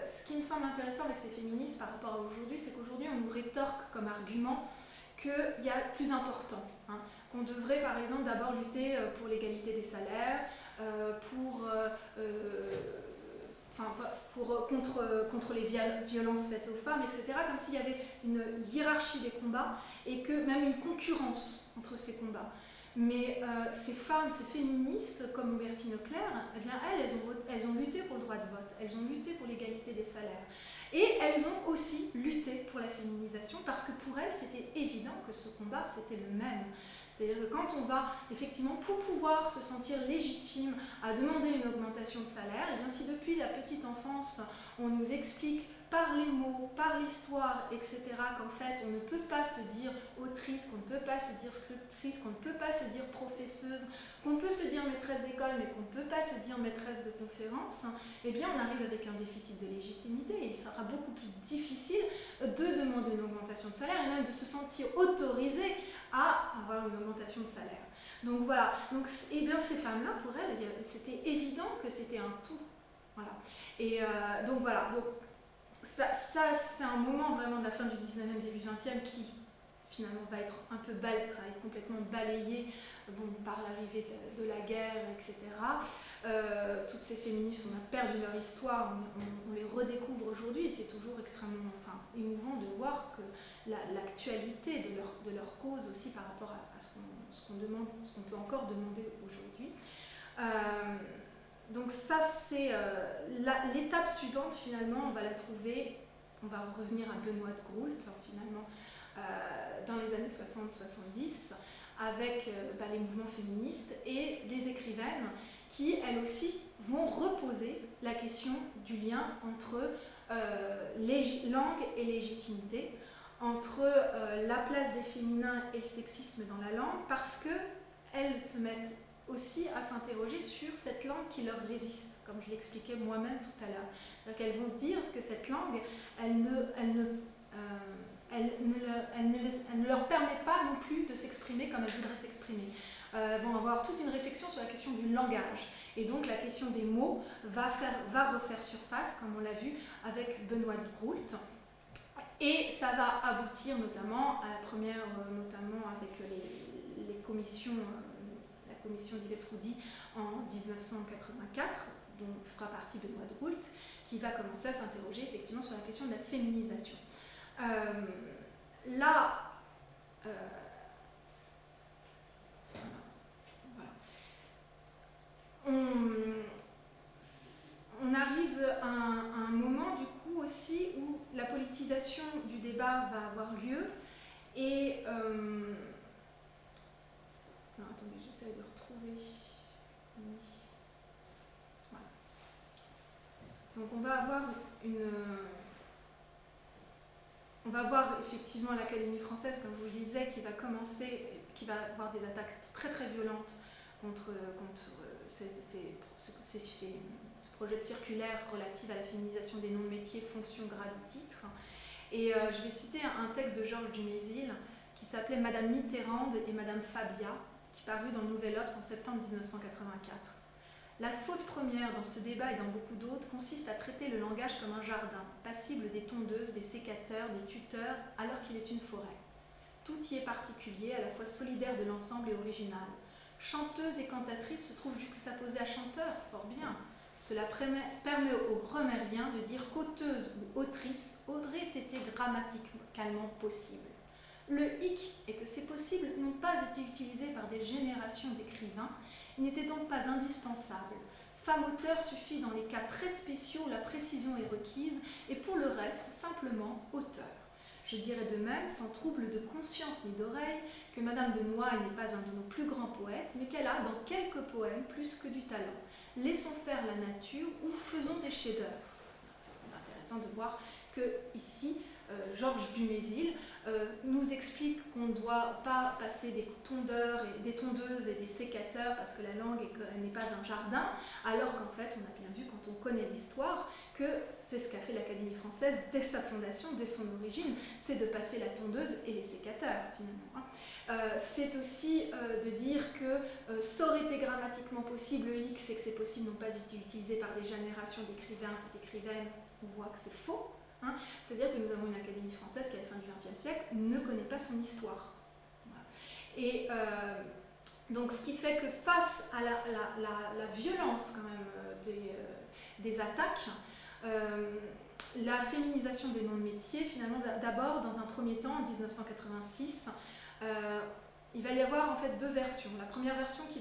Ce qui me semble intéressant avec ces féministes par rapport à aujourd'hui, c'est qu'aujourd'hui, on nous rétorque comme argument qu'il y a plus important. Hein, qu'on devrait, par exemple, d'abord lutter pour l'égalité des salaires, contre les violences faites aux femmes, etc., comme s'il y avait une hiérarchie des combats et que même une concurrence entre ces combats. Mais ces femmes, ces féministes, comme Hubertine Auclair, eh bien, elles ont lutté pour le droit de vote, elles ont lutté pour l'égalité des salaires. Et elles ont aussi lutté pour la féminisation parce que pour elles, c'était évident que ce combat, c'était le même. C'est-à-dire que quand on va, effectivement, pour pouvoir se sentir légitime à demander une augmentation de salaire, et bien si depuis la petite enfance, on nous explique par les mots, par l'histoire, etc., qu'en fait on ne peut pas se dire autrice, qu'on ne peut pas se dire scriptrice, qu'on ne peut pas se dire professeuse, qu'on peut se dire maîtresse d'école, mais qu'on ne peut pas se dire maîtresse de conférence, eh bien on arrive avec un déficit de légitimité et il sera beaucoup plus difficile de demander une augmentation de salaire et même de se sentir autorisé à avoir une augmentation de salaire. Donc voilà, donc, eh bien ces femmes-là, pour elles, c'était évident que c'était un tout. Voilà. Et donc voilà, donc, ça c'est un moment vraiment de la fin du 19e, début 20e qui finalement va être un peu complètement balayé par l'arrivée de la guerre, etc. Toutes ces féministes, on a perdu leur histoire, on les redécouvre aujourd'hui et c'est toujours extrêmement émouvant de voir que l'actualité de leur cause aussi par rapport à ce qu'on peut encore demander aujourd'hui. Donc ça c'est l'étape suivante finalement, on va la trouver, on va revenir à Benoît de Groult finalement dans les années 60-70 avec les mouvements féministes et des écrivaines qui elles aussi vont reposer la question du lien entre langue et légitimité, entre la place des féminins et le sexisme dans la langue, parce qu'elles se mettent aussi à s'interroger sur cette langue qui leur résiste, comme je l'expliquais moi-même tout à l'heure. Donc elles vont dire que cette langue, elle ne leur permet pas non plus de s'exprimer comme elles voudraient s'exprimer. Vont avoir toute une réflexion sur la question du langage. Et donc la question des mots va refaire surface, comme on l'a vu avec Benoît de Groult. Et ça va aboutir notamment à la première, notamment avec les commissions, la commission d'Yvette Roudy en 1984, dont fera partie Benoît de Groult, qui va commencer à s'interroger effectivement sur la question de la féminisation. On arrive à un moment du coup aussi où la politisation du débat va avoir lieu et attendez, j'essaie de retrouver. Voilà. Donc on va avoir effectivement l'Académie française, comme je vous le disais, qui va avoir des attaques très très violentes contre ce projet de circulaire relatif à la féminisation des noms de métiers, fonctions, grades ou titres. Et je vais citer un texte de Georges Dumézil qui s'appelait Madame Mitterrand et Madame Fabia, qui parut dans le Nouvel Obs en septembre 1984. La faute première dans ce débat et dans beaucoup d'autres consiste à traiter le langage comme un jardin, passible des tondeuses, des sécateurs, des tuteurs, alors qu'il est une forêt. Tout y est particulier, à la fois solidaire de l'ensemble et original. Chanteuse et cantatrice se trouvent juxtaposées à chanteur, fort bien. Cela permet aux grammairiens de dire qu'auteuse ou autrice aurait été grammaticalement possible. Le hic est que ces possibles n'ont pas été utilisés par des générations d'écrivains, ils n'étaient donc pas indispensables. Femme-auteur suffit dans les cas très spéciaux où la précision est requise, et pour le reste, simplement auteur. Je dirais de même, sans trouble de conscience ni d'oreille, que Madame de Noailles n'est pas un de nos plus grands poètes, mais qu'elle a, dans quelques poèmes, plus que du talent. Laissons faire la nature ou faisons des chefs-d'œuvre. C'est intéressant de voir que ici, Georges Dumézil nous explique qu'on ne doit pas passer des tondeurs et des tondeuses et des sécateurs parce que la langue n'est pas un jardin, alors qu'en fait, on a bien vu quand on connaît l'histoire que c'est ce qu'a fait l'Académie française dès sa fondation, dès son origine, c'est de passer la tondeuse et les sécateurs finalement. C'est aussi de dire que ça aurait été grammatiquement possible, le hic c'est que ces possibles n'ont pas été utilisés par des générations d'écrivains et d'écrivaines, on voit que c'est faux. C'est-à-dire que nous avons une Académie française qui, à la fin du XXe siècle, ne connaît pas son histoire. Voilà. Et donc, ce qui fait que face à la violence quand même des attaques, la féminisation des noms de métiers, finalement, d'abord, dans un premier temps, en 1986, il va y avoir en fait deux versions. La première version qui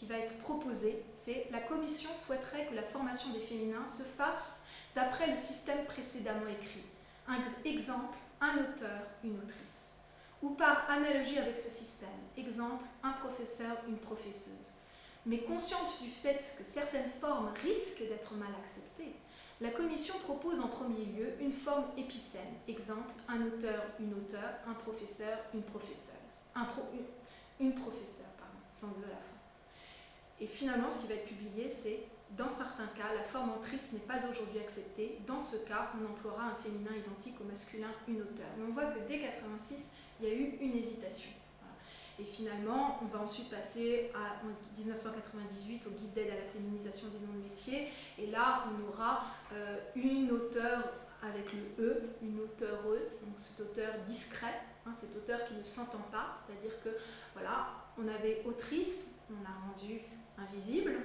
va être proposée, c'est la Commission souhaiterait que la formation des féminins se fasse d'après le système précédemment écrit. Un exemple, un auteur, une autrice. Ou par analogie avec ce système. Exemple, un professeur, une professeuse. Mais consciente du fait que certaines formes risquent d'être mal acceptées, La commission propose en premier lieu une forme épicène. Exemple, un auteur, une auteure, un professeur, une professeuse. Une professeure, pardon, sans E à la fin. Et finalement, ce qui va être publié, c'est, dans certains cas, la forme autrice n'est pas aujourd'hui acceptée. Dans ce cas, on emploiera un féminin identique au masculin, une auteure. Mais on voit que dès 86, il y a eu une hésitation. Voilà. Et finalement, on va ensuite passer en 1998 au guide d'aide à la féminisation des noms de métiers. Et là, on aura une auteure avec le E, une auteure-e, donc cet auteur discret, cet auteur qui ne s'entend pas, c'est-à-dire que, voilà, on avait autrice, on l'a rendu invisible,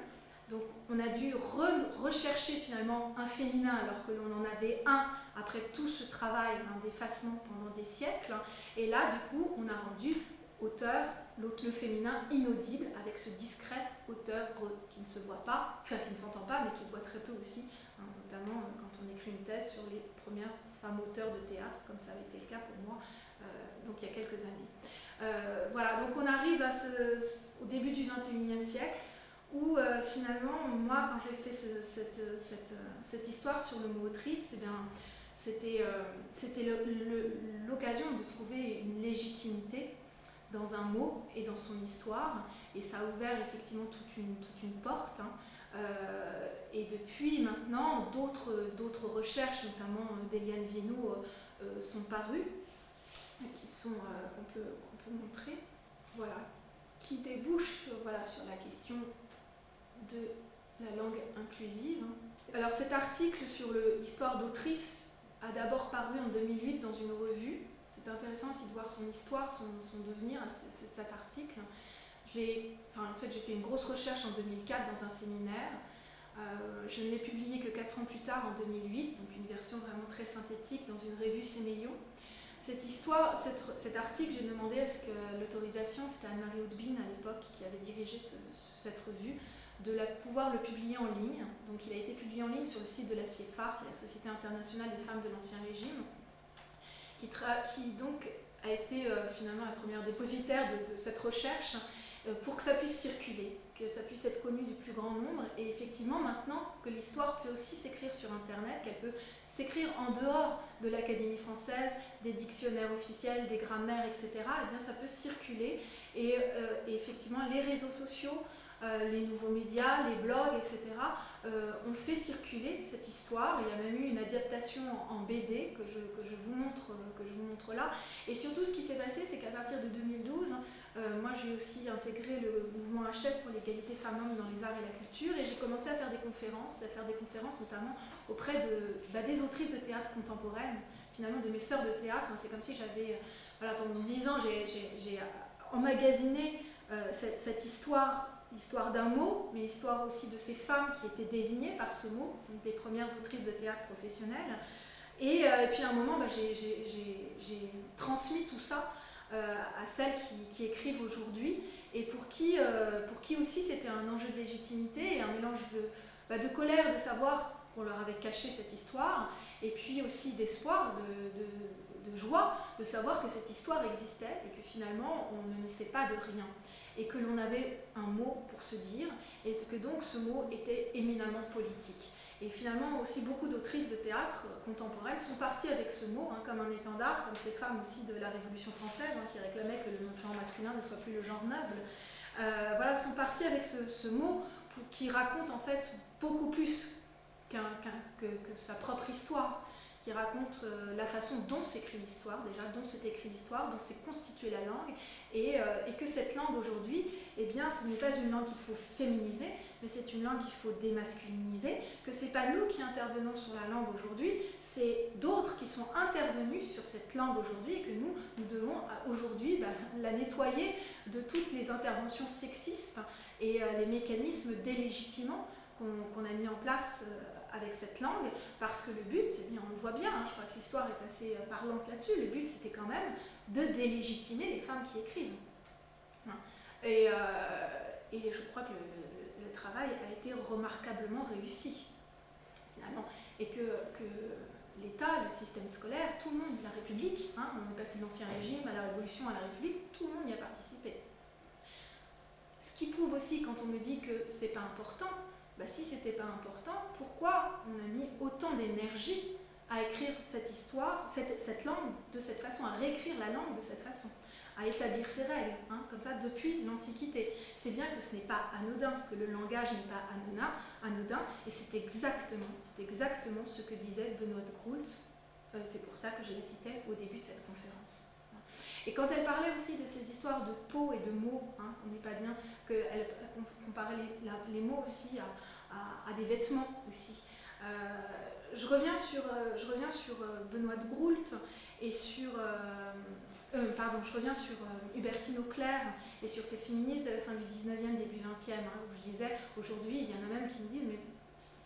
donc on a dû rechercher finalement un féminin alors que l'on en avait un après tout ce travail d'effacement pendant des siècles, et là, du coup, on a rendu auteur, le féminin inaudible, avec ce discret auteur qui ne se voit pas, enfin qui ne s'entend pas, mais qui se voit très peu aussi, notamment quand on écrit une thèse sur les premières femmes auteurs de théâtre, comme ça avait été le cas pour moi, donc il y a quelques années. Voilà, donc on arrive au début du XXIe siècle, où finalement, moi, quand j'ai fait cette histoire sur le mot autrice, eh bien, c'était l'occasion de trouver une légitimité dans un mot et dans son histoire, et ça a ouvert effectivement toute une porte. Et depuis maintenant, d'autres recherches, notamment d'Eliane Viennot, sont parues, qu'on peut montrer, voilà, qui débouchent voilà, sur la question de la langue inclusive. Alors cet article sur l'histoire d'autrice a d'abord paru en 2008 dans une revue. C'est intéressant aussi de voir son histoire, son devenir, cet article. J'ai fait une grosse recherche en 2004 dans un séminaire. Je ne l'ai publié que 4 ans plus tard, en 2008, donc une version vraiment très synthétique dans une revue Séméillon. Cette histoire, cet article, j'ai demandé à ce que l'autorisation, c'était Anne-Marie Hautebine à l'époque qui avait dirigé cette revue, de pouvoir le publier en ligne. Donc il a été publié en ligne sur le site de la CIEFAR, qui est la Société internationale des femmes de l'Ancien Régime, qui donc a été finalement la première dépositaire de cette recherche, pour que ça puisse circuler, que ça puisse être connu du plus grand nombre, et effectivement maintenant que l'histoire peut aussi s'écrire sur Internet, qu'elle peut s'écrire en dehors de l'Académie française, des dictionnaires officiels, des grammaires, etc., eh bien ça peut circuler, et effectivement les réseaux sociaux, les nouveaux médias, les blogs, etc., ont fait circuler cette histoire. Il y a même eu une adaptation en BD que je vous montre là, et surtout ce qui s'est passé, c'est qu'à partir de 2012, moi j'ai aussi intégré le mouvement HF pour l'égalité femmes-hommes dans les arts et la culture, et j'ai commencé à faire des conférences notamment auprès des autrices de théâtre contemporaine, finalement de mes sœurs de théâtre. C'est comme si j'avais, pendant 10 ans, j'ai emmagasiné cette histoire d'un mot, mais l'histoire aussi de ces femmes qui étaient désignées par ce mot, donc des premières autrices de théâtre professionnelles. Et puis à un moment, j'ai transmis tout ça à celles qui écrivent aujourd'hui, et pour qui aussi c'était un enjeu de légitimité et un mélange de colère de savoir qu'on leur avait caché cette histoire, et puis aussi d'espoir, de joie de savoir que cette histoire existait et que finalement on ne naissait pas de rien, et que l'on avait un mot pour se dire, et que donc ce mot était éminemment politique. Et finalement aussi beaucoup d'autrices de théâtre contemporaines sont parties avec ce mot, comme un étendard, comme ces femmes aussi de la Révolution française, qui réclamaient que le genre masculin ne soit plus le genre noble, sont parties avec ce mot qui raconte en fait beaucoup plus que sa propre histoire, qui raconte la façon dont s'écrit l'histoire, déjà, dont s'est écrit l'histoire, dont s'est constituée la langue, et que cette langue aujourd'hui, eh bien, ce n'est pas une langue qu'il faut féminiser, mais c'est une langue qu'il faut démasculiniser, que ce n'est pas nous qui intervenons sur la langue aujourd'hui, c'est d'autres qui sont intervenus sur cette langue aujourd'hui, et que nous devons aujourd'hui la nettoyer de toutes les interventions sexistes et les mécanismes délégitimants qu'on a mis en place avec cette langue, parce que le but, eh bien, on le voit bien, je crois que l'histoire est assez parlante là-dessus, le but c'était quand même de délégitimer les femmes qui écrivent. Et je crois que le travail a été remarquablement réussi, finalement, et que l'État, le système scolaire, tout le monde, la République, on est passé de l'Ancien Régime à la Révolution, à la République, tout le monde y a participé. Ce qui prouve aussi, quand on me dit que c'est pas important, si c'était pas important, pourquoi on a mis autant d'énergie à écrire cette histoire, cette langue de cette façon, à réécrire la langue de cette façon, à établir ses règles, comme ça, depuis l'Antiquité. C'est bien que ce n'est pas anodin, que le langage n'est pas anodin, et c'est exactement ce que disait Benoît de Groult. C'est pour ça que je la citais au début de cette conférence. Et quand elle parlait aussi de ces histoires de peau et de mots, on n'est pas bien qu'elle comparait les mots aussi à des vêtements aussi. Je reviens sur Benoît de Groult et sur je reviens sur Hubertine Auclair et sur ces féministes de la fin du 19e, début 20e. Où je disais, aujourd'hui, il y en a même qui me disent, mais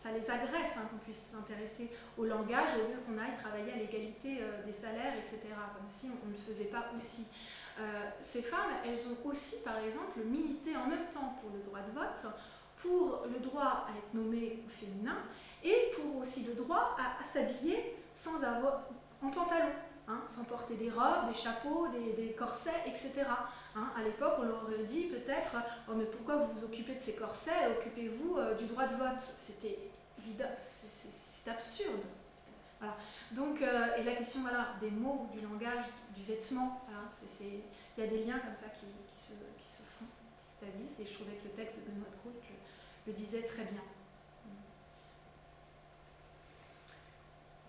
ça les agresse qu'on puisse s'intéresser au langage au lieu qu'on aille travailler à l'égalité des salaires, etc. Comme si on ne le faisait pas aussi. Ces femmes, elles ont aussi, par exemple, milité en même temps pour le droit de vote, pour le droit à être nommé au féminin et pour aussi le droit à s'habiller sans avoir en pantalon. Sans porter des robes, des chapeaux, des corsets, etc. À l'époque, on leur aurait dit peut-être « Oh, mais pourquoi vous vous occupez de ces corsets? Occupez-vous du droit de vote. » C'était évident, c'est absurde. Voilà. Donc, et la question des mots, du langage, du vêtement, il y a des liens comme ça qui se font, qui s'établissent, et je trouvais que le texte de Benoît de Groult le disait très bien.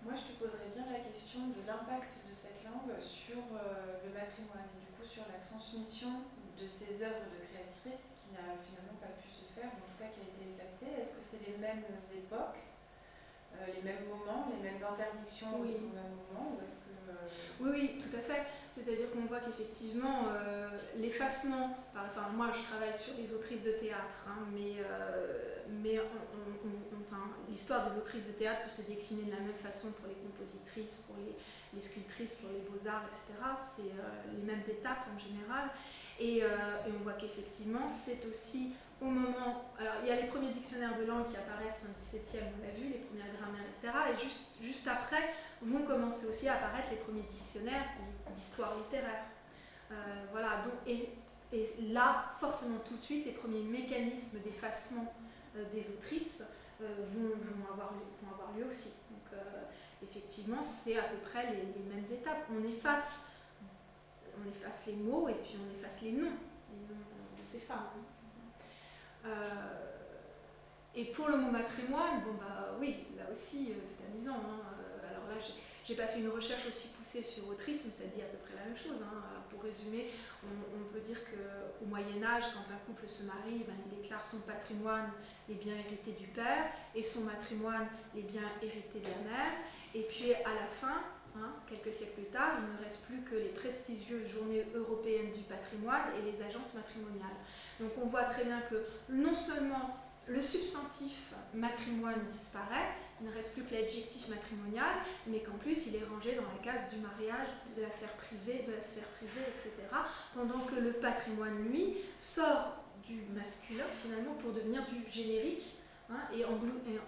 Moi, je te poserais bien la question de l'impact de cette langue sur le matrimoine et du coup sur la transmission de ces œuvres de créatrices qui n'a finalement pas pu se faire, ou en tout cas qui a été effacée. Est-ce que c'est les mêmes époques, les mêmes moments, les mêmes interdictions au même moment, ou est-ce que... Oui, tout à fait. C'est-à-dire qu'on voit qu'effectivement, l'effacement, moi je travaille sur les autrices de théâtre, mais l'histoire des autrices de théâtre peut se décliner de la même façon pour les compositrices, pour les sculptrices, pour les beaux-arts, etc. C'est les mêmes étapes en général. Et on voit qu'effectivement, c'est aussi au moment... Alors, il y a les premiers dictionnaires de langue qui apparaissent au XVIIe, on l'a vu, les premières grammaires, etc. Et juste après, vont commencer aussi à apparaître les premiers dictionnaires d'histoire littéraire. Voilà, donc, et là, forcément, tout de suite, les premiers mécanismes d'effacement des autrices vont avoir lieu aussi. Donc, effectivement, c'est à peu près les mêmes étapes. On efface les mots et puis on efface les noms de ces femmes. Et pour le mot matrimoine, oui, là aussi, c'est amusant. Alors là, j'ai pas fait une recherche aussi poussée sur autrice, mais ça dit à peu près la même chose. Alors pour résumer, on peut dire qu'au Moyen-Âge, quand un couple se marie, il déclare son patrimoine, les biens hérités du père, et son matrimoine, les biens hérités de la mère. Et puis à la fin, quelques siècles plus tard, il ne reste plus que les prestigieuses journées européennes du patrimoine et les agences matrimoniales. Donc on voit très bien que non seulement le substantif matrimoine disparaît, il ne reste plus que l'adjectif matrimonial, mais qu'en plus il est rangé dans la case du mariage, de la sphère privée, etc. Pendant que le patrimoine, lui, sort du masculin finalement pour devenir du générique et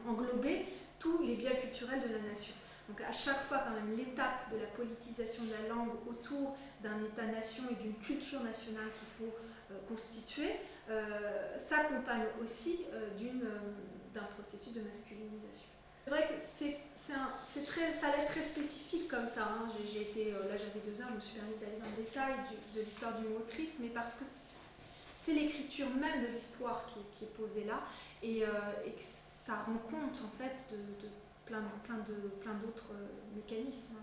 englober tous les biens culturels de la nation. Donc à chaque fois quand même l'étape de la politisation de la langue autour d'un État-nation et d'une culture nationale qu'il faut constituer s'accompagne aussi d'un processus de masculinisation. C'est vrai que ça a l'air très spécifique comme ça. Là j'avais 2 heures, je me suis permis d'aller dans le détail de l'histoire du mot autrice, mais parce que c'est l'écriture même de l'histoire qui est posée là et que ça rend compte en fait de plein d'autres mécanismes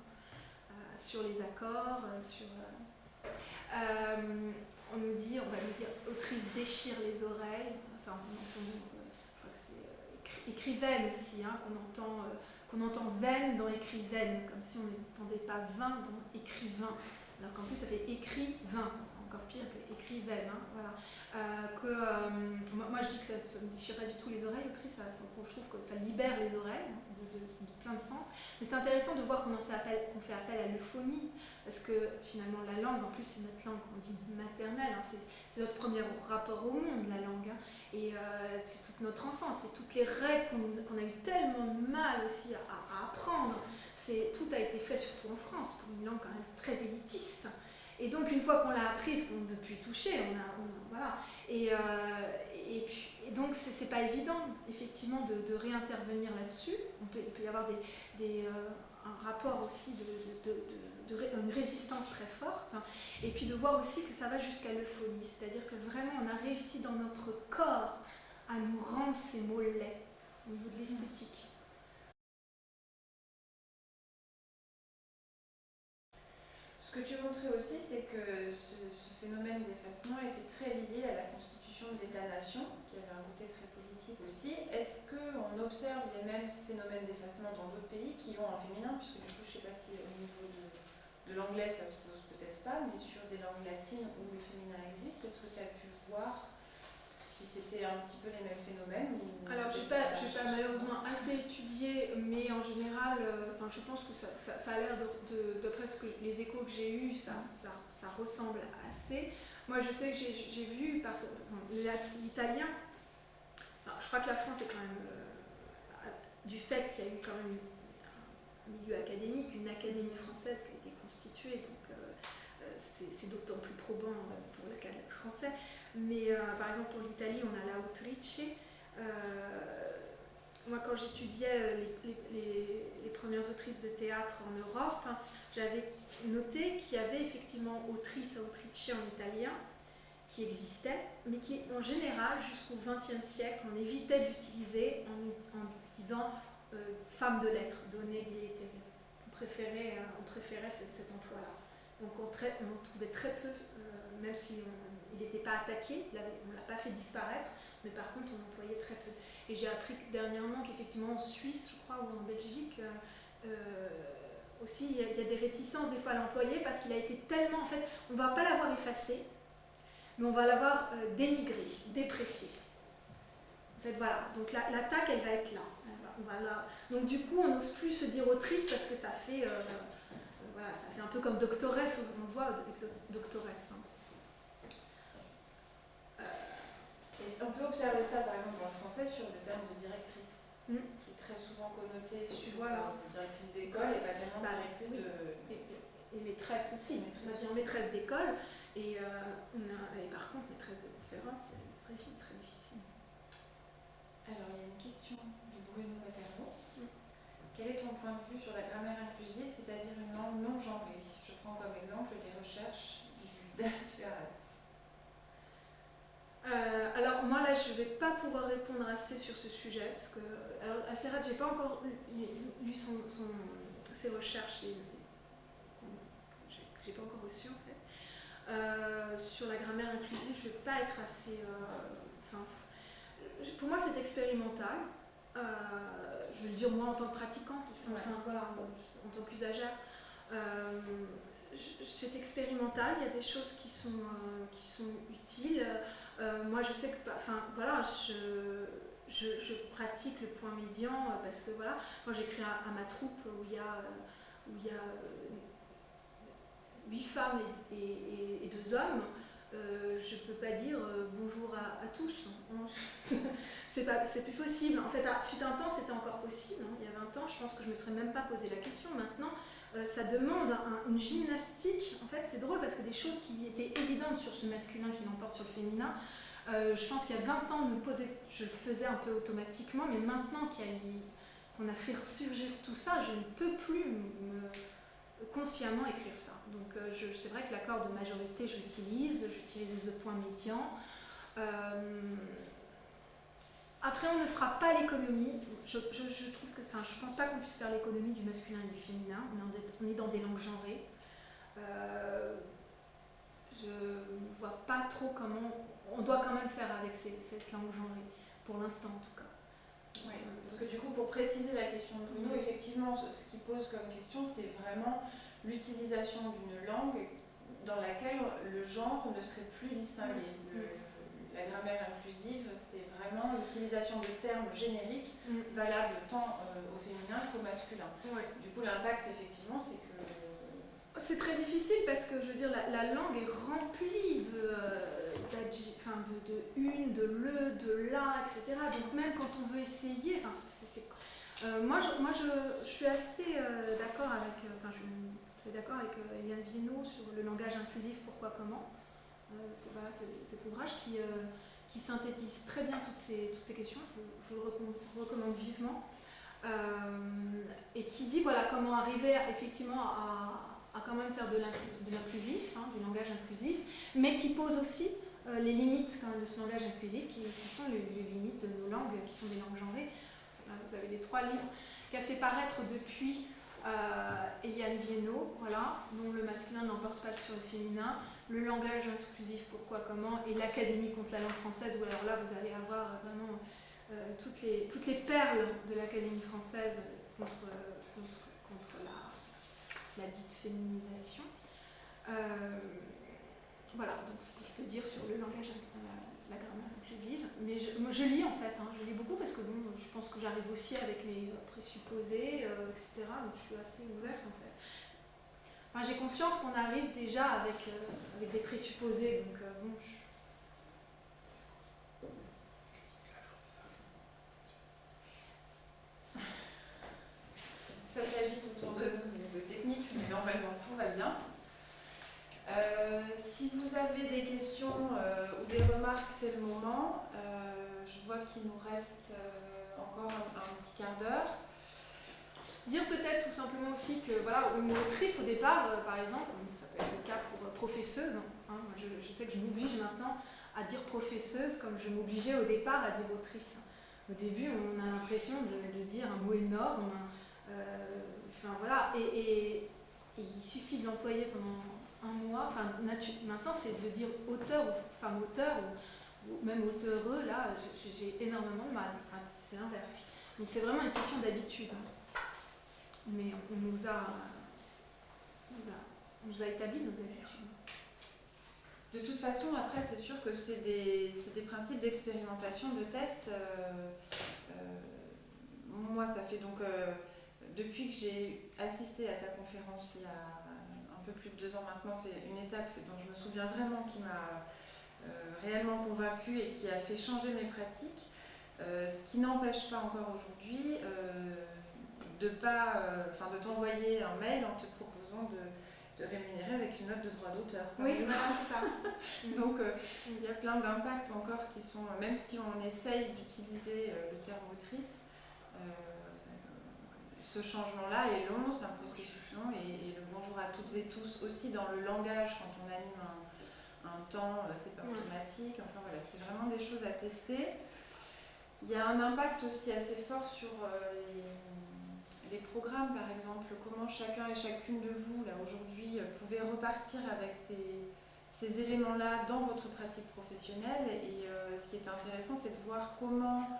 sur les accords, on va nous dire, autrice déchire les oreilles, ça on entend, je crois que c'est écrivaine aussi, qu'on entend veine dans écrivaine, comme si on n'entendait pas vin dans écrivain, alors qu'en plus ça fait écrivain, c'est encore pire que écrivaine, voilà. Moi je dis que ça ne déchire pas du tout les oreilles, autrice, je trouve que ça libère les oreilles de plein de sens, mais c'est intéressant de voir qu'on fait appel à l'euphonie, parce que finalement la langue, en plus c'est notre langue qu'on dit maternelle, c'est notre premier rapport au monde, la langue, et c'est toute notre enfance, c'est toutes les règles qu'on a eu tellement de mal aussi à apprendre, tout a été fait surtout en France, pour une langue quand même très élitiste. Et donc une fois qu'on l'a apprise, qu'on ne veut plus toucher, voilà. Et Et donc, c'est pas évident, effectivement, de réintervenir là-dessus. Il peut y avoir un rapport aussi une résistance très forte, hein. Et puis de voir aussi que ça va jusqu'à l'euphonie, c'est-à-dire que vraiment on a réussi dans notre corps à nous rendre ces mots laids au niveau de l'esthétique. Ce que tu montrais aussi, c'est que ce phénomène d'effacement était très lié à la constitution de l'État-nation, qui avait un côté très politique aussi. Est-ce qu'on observe les mêmes phénomènes d'effacement dans d'autres pays qui ont un féminin, puisque du coup, je ne sais pas si au niveau de l'anglais, ça se pose peut-être pas, mais sur des langues latines où le féminin existe, est-ce que tu as pu voir si c'était un petit peu les mêmes phénomènes Alors, je n'ai pas malheureusement assez étudié, mais en général, je pense que ça a l'air, d'après les échos que j'ai eus, ça ressemble assez. Moi, je sais que j'ai vu, par exemple, l'italien. Alors, je crois que la France est quand même, du fait qu'il y a eu quand même un milieu académique, une académie française qui a été constituée, donc c'est d'autant plus probant pour le cas français. Mais par exemple, pour l'Italie, on a l'Autrice. Moi, quand j'étudiais les premières autrices de théâtre en Europe, hein, j'avais noté qu'il y avait effectivement autrice en italien qui existait, mais qui, en général, jusqu'au XXe siècle, on évitait d'utiliser en disant femme de lettres, donnée diété. On préférait cet emploi-là. Donc on trouvait très peu, même si il n'était pas attaqué, on ne l'a pas fait disparaître, mais par contre on employait très peu. Et j'ai appris dernièrement qu'effectivement en Suisse, je crois, ou en Belgique, aussi il y a des réticences des fois à l'employer parce qu'il a été tellement, en fait, on ne va pas l'avoir effacé, mais on va l'avoir dénigré, déprécié. En fait, voilà, donc l'attaque, elle va être là. Donc du coup, on n'ose plus se dire autrice parce que ça fait, ça fait un peu comme doctoresse, on voit doctoresse. Hein. On peut observer ça, par exemple, en français, sur le terme de directrice, qui est très souvent connoté sur directrice d'école et pas tellement directrice de... Et maîtresse aussi, on va dire maîtresse d'école. Et par contre, maîtresse de conférence, c'est très difficile. Alors, il y a une question de Bruno Materno. Quel est ton point de vue sur la grammaire inclusive, c'est-à-dire une langue non genrée? Je prends comme exemple les recherches d'Al-Ferhat. Alors moi là je ne vais pas pouvoir répondre assez sur ce sujet parce que Al-Ferhat, j'ai pas encore lu ses recherches, j'ai pas encore reçu en fait. Sur la grammaire inclusive, je ne vais pas être assez. Pour moi c'est expérimental. Je veux le dire moi en tant que pratiquante, en tant qu'usagère. C'est expérimental, il y a des choses qui sont utiles. Moi je sais que, je pratique le point médian parce que voilà, moi j'écris à ma troupe où il y a 8 femmes et 2 hommes. Je peux pas dire bonjour à tous. C'est plus possible. En fait, fut un temps, c'était encore possible. Hein. Il y a 20 ans, je pense que je me serais même pas posé la question. Maintenant, ça demande une gymnastique. En fait, c'est drôle parce que des choses qui étaient évidentes sur ce masculin qui l'emporte sur le féminin, je pense qu'il y a 20 ans, je le faisais un peu automatiquement, mais maintenant qu'on a fait ressurgir tout ça, je ne peux plus consciemment écrire ça. Donc c'est vrai que l'accord de majorité, j'utilise le point médian. Après, on ne fera pas l'économie. Je trouve que, je pense pas qu'on puisse faire l'économie du masculin et du féminin. On est dans des langues genrées. Je ne vois pas trop comment. On doit quand même faire avec cette langue genrée, pour l'instant en tout cas. Oui, parce que du coup, pour préciser la question de Bruno, effectivement, ce qui pose comme question, c'est vraiment l'utilisation d'une langue dans laquelle le genre ne serait plus distingué. La grammaire inclusive, c'est vraiment l'utilisation de termes génériques valables tant au féminin qu'au masculin. Ouais. Du coup, l'impact, effectivement, c'est que... C'est très difficile parce que, je veux dire, la langue est remplie de une, de le, de la, etc. Donc même quand on veut essayer, moi je suis assez d'accord avec, je suis d'accord avec Eliane Viennot sur le langage inclusif, pourquoi, comment. C'est cet ouvrage qui qui synthétise très bien toutes ces questions, je vous le recommande vivement, et qui dit voilà, comment arriver effectivement à quand même faire de l'inclusif, hein, du langage inclusif, mais qui pose aussi les limites quand même de ce langage inclusif, qui sont les limites de nos langues, qui sont des langues genrées. Là, vous avez les 3 livres qu'a fait paraître depuis Eliane Viennot, voilà, dont le masculin n'emporte pas sur le féminin, le langage inclusif, pourquoi, comment, et l'Académie contre la langue française, où alors là vous allez avoir vraiment toutes les perles de l'Académie française contre la dite féminisation. Voilà, donc ce que je peux dire sur le langage, la grammaire inclusive. Mais je lis en fait, hein, je lis beaucoup parce que bon, je pense que j'arrive aussi avec mes présupposés, etc. Donc je suis assez ouverte en fait. Enfin, j'ai conscience qu'on arrive déjà avec des présupposés, donc bon, Ça s'agite autour de nous au niveau technique, mais normalement tout va bien. Si vous avez des questions ou des remarques, c'est le moment. Je vois qu'il nous reste encore un petit quart d'heure. Dire peut-être tout simplement aussi que voilà, le mot autrice au départ, par exemple, ça peut être le cas pour professeuse. Hein, je sais que je m'oblige maintenant à dire professeuse comme je m'obligeais au départ à dire autrice. Au début, on a l'impression de dire un mot énorme. Enfin voilà, et il suffit de l'employer pendant un mois. Enfin, maintenant, c'est de dire auteur ou femme auteur ou même auteureux. Là, j'ai énormément de mal. Enfin, c'est l'inverse. Donc c'est vraiment une question d'habitude. Mais on nous a établi nos habitudes. De toute façon, après, c'est sûr que c'est des principes d'expérimentation, de test. Moi, ça fait donc, depuis que j'ai assisté à ta conférence il y a un peu plus de 2 ans maintenant, c'est une étape dont je me souviens vraiment qui m'a réellement convaincue et qui a fait changer mes pratiques. Ce qui n'empêche pas encore aujourd'hui de t'envoyer un mail en te proposant de rémunérer avec une note de droit d'auteur. Oui, voilà, c'est ça. Donc il y a plein d'impacts encore qui sont, même si on essaye d'utiliser le terme autrice, ce changement-là est long, c'est un processus long, et le bonjour à toutes et tous aussi dans le langage quand on anime un temps, c'est pas automatique, enfin voilà, c'est vraiment des choses à tester. Il y a un impact aussi assez fort sur les programmes, par exemple, comment chacun et chacune de vous, là aujourd'hui, pouvez repartir avec ces éléments-là dans votre pratique professionnelle. Et ce qui est intéressant, c'est de voir comment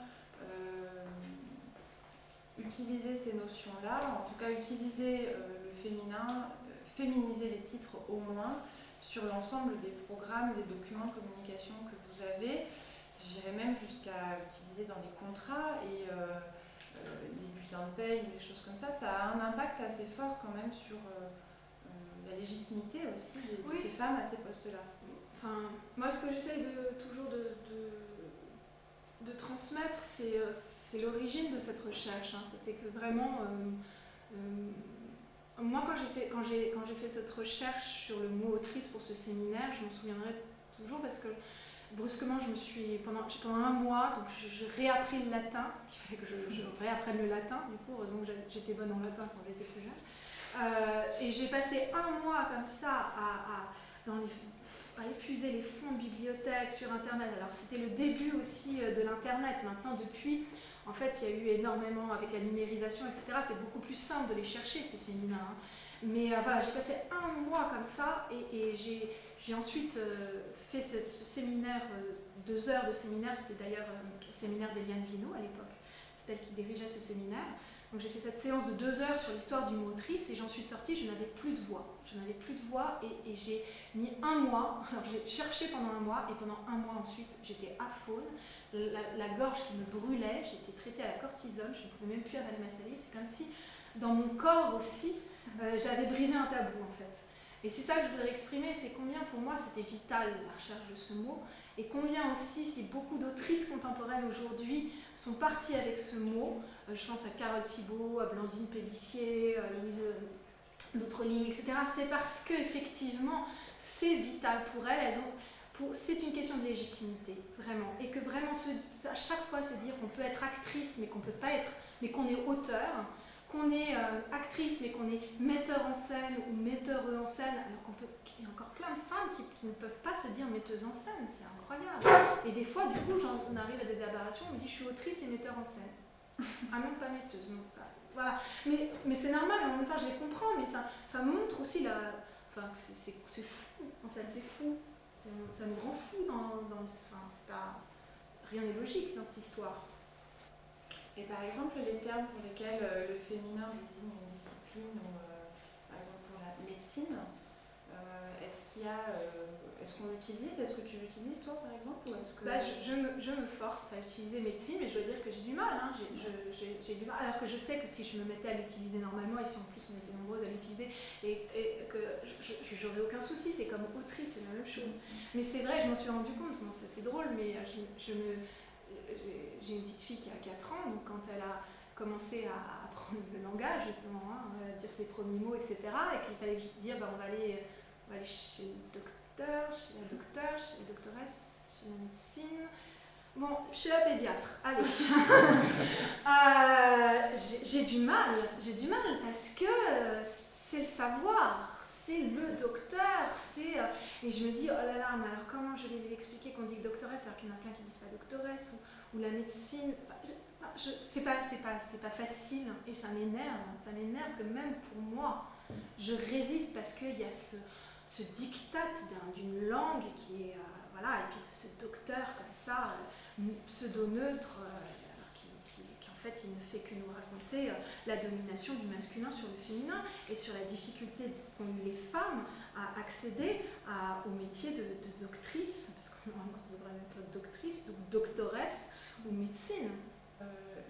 utiliser ces notions-là, en tout cas utiliser le féminin, féminiser les titres au moins, sur l'ensemble des programmes, des documents de communication que vous avez. J'irais même jusqu'à utiliser dans les contrats et les bulletins de paye, des choses comme ça. Ça a un impact assez fort quand même sur la légitimité aussi de ces femmes à ces postes-là. Enfin, moi, ce que j'essaye toujours de transmettre, c'est l'origine de cette recherche. Hein. C'était que vraiment, moi, quand j'ai fait cette recherche sur le mot autrice pour ce séminaire, je m'en souviendrai toujours parce que brusquement, pendant un mois, donc j'ai réappris le latin, parce qu'il fallait que je réapprenne le latin. Du coup, heureusement que j'étais bonne en latin quand j'étais plus jeune. Et j'ai passé un mois comme ça à épuiser les fonds de bibliothèque sur Internet. Alors c'était le début aussi de l'Internet. Maintenant, depuis, en fait, il y a eu énormément, avec la numérisation, etc., c'est beaucoup plus simple de les chercher, ces féminins. Hein. Mais voilà, j'ai passé un mois comme ça et j'ai ensuite fait ce séminaire, 2 heures de séminaire. C'était d'ailleurs le séminaire d'Eliane Viennot à l'époque. C'est elle qui dirigeait ce séminaire. Donc j'ai fait cette séance de 2 heures sur l'histoire du mot autrice et j'en suis sortie, je n'avais plus de voix. Et j'ai mis un mois, alors j'ai cherché pendant un mois et pendant un mois ensuite j'étais aphone, la gorge qui me brûlait, j'étais traitée à la cortisone, je ne pouvais même plus avaler ma salive, c'est comme si dans mon corps aussi j'avais brisé un tabou en fait. Et c'est ça que je voudrais exprimer, c'est combien pour moi c'était vital la recherche de ce mot et combien aussi si beaucoup d'autrices contemporaines aujourd'hui sont parties avec ce mot, je pense à Carole Thibault, à Blandine Pélissier, à Louise D'autres lignes, etc. C'est parce qu'effectivement, c'est vital pour elles. c'est une question de légitimité, vraiment. Et que vraiment, à chaque fois se dire qu'on peut être actrice, mais qu'on peut pas être, mais qu'on est auteur, qu'on est actrice, mais qu'on est metteur en scène ou metteure en scène, alors qu'il y a encore plein de femmes qui ne peuvent pas se dire metteuse en scène, c'est incroyable. Et des fois, du coup, on arrive à des aberrations, on me dit je suis autrice et metteur en scène. Ah non, pas metteuse, non, ça. Voilà. Mais c'est normal, en même temps, je les comprends, mais ça montre aussi enfin, c'est fou, en fait, c'est fou. Ça nous rend fou enfin, c'est pas. Rien n'est logique dans cette histoire. Et par exemple, les termes pour lesquels le féminin désigne une discipline, ou par exemple pour la médecine, est-ce qu'on l'utilise? Est-ce que tu l'utilises toi par exemple, ou est-ce que... Je me force à utiliser médecine, mais je dois dire que j'ai du mal. Hein. J'ai du mal. Alors que je sais que si je me mettais à l'utiliser normalement, et si en plus on était nombreuses à l'utiliser, et que j'aurais aucun souci, c'est comme autrice, c'est la même chose. Mais c'est vrai, je m'en suis rendu compte, bon, c'est drôle, mais j'ai une petite fille qui a 4 ans, donc quand elle a commencé à apprendre le langage, justement, hein, à dire ses premiers mots, etc., et qu'il fallait dire, on va aller chez le docteur, chez la doctoresse, chez la médecine, bon, chez la pédiatre, allez. J'ai du mal parce que c'est le savoir. C'est le docteur, et je me dis, oh là là, mais alors comment je vais lui expliquer qu'on dit doctoresse alors qu'il y en a plein qui disent pas doctoresse, ou la médecine, c'est pas facile, et ça m'énerve que même pour moi, je résiste parce qu'il y a ce diktat d'une langue qui est, voilà, et puis de ce docteur comme ça, pseudo-neutre, en fait, il ne fait que nous raconter la domination du masculin sur le féminin et sur la difficulté qu'ont eu les femmes à accéder au métier de doctrice, parce que normalement ça devrait être doctrice, donc doctoresse ou médecine.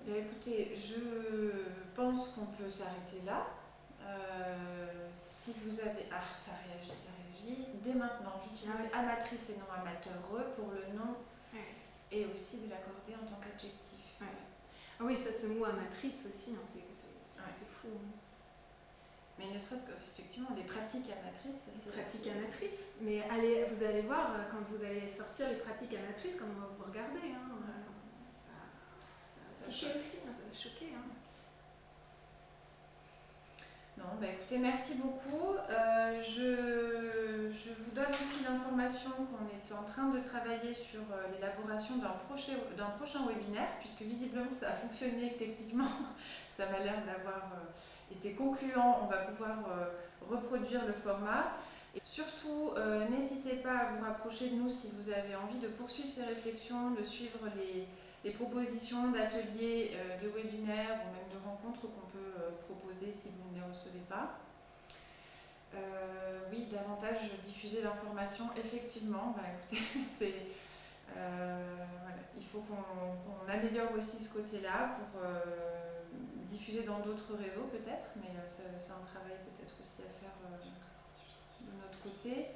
Écoutez, je pense qu'on peut s'arrêter là. Si vous avez... Ah, ça réagit. Dès maintenant, j'utilise amatrice et non amateur pour le nom, et aussi de l'accorder en tant qu'adjectif. Ah oui, ça, ce mot amatrice aussi, hein, c'est fou. Hein. Mais ne serait-ce que, effectivement, les pratiques amatrices, c'est... Pratiques amatrices. Mais vous allez voir, quand vous allez sortir les pratiques amatrices, comment on va vous regarder. Hein. Ça va tiquer aussi, hein, ça va choquer. Hein. Non, écoutez, merci beaucoup. Je vous donne aussi l'information qu'on est en train de travailler sur l'élaboration d'un prochain webinaire, puisque visiblement ça a fonctionné techniquement, ça m'a l'air d'avoir été concluant, on va pouvoir reproduire le format. Et surtout, n'hésitez pas à vous rapprocher de nous si vous avez envie de poursuivre ces réflexions, de suivre les propositions d'ateliers, de webinaires ou même de rencontres qu'on peut proposer si vous ne les recevez pas. Oui, davantage diffuser l'information, effectivement, écoutez, voilà, il faut qu'on améliore aussi ce côté-là pour diffuser dans d'autres réseaux peut-être, mais c'est un travail peut-être aussi à faire de notre côté.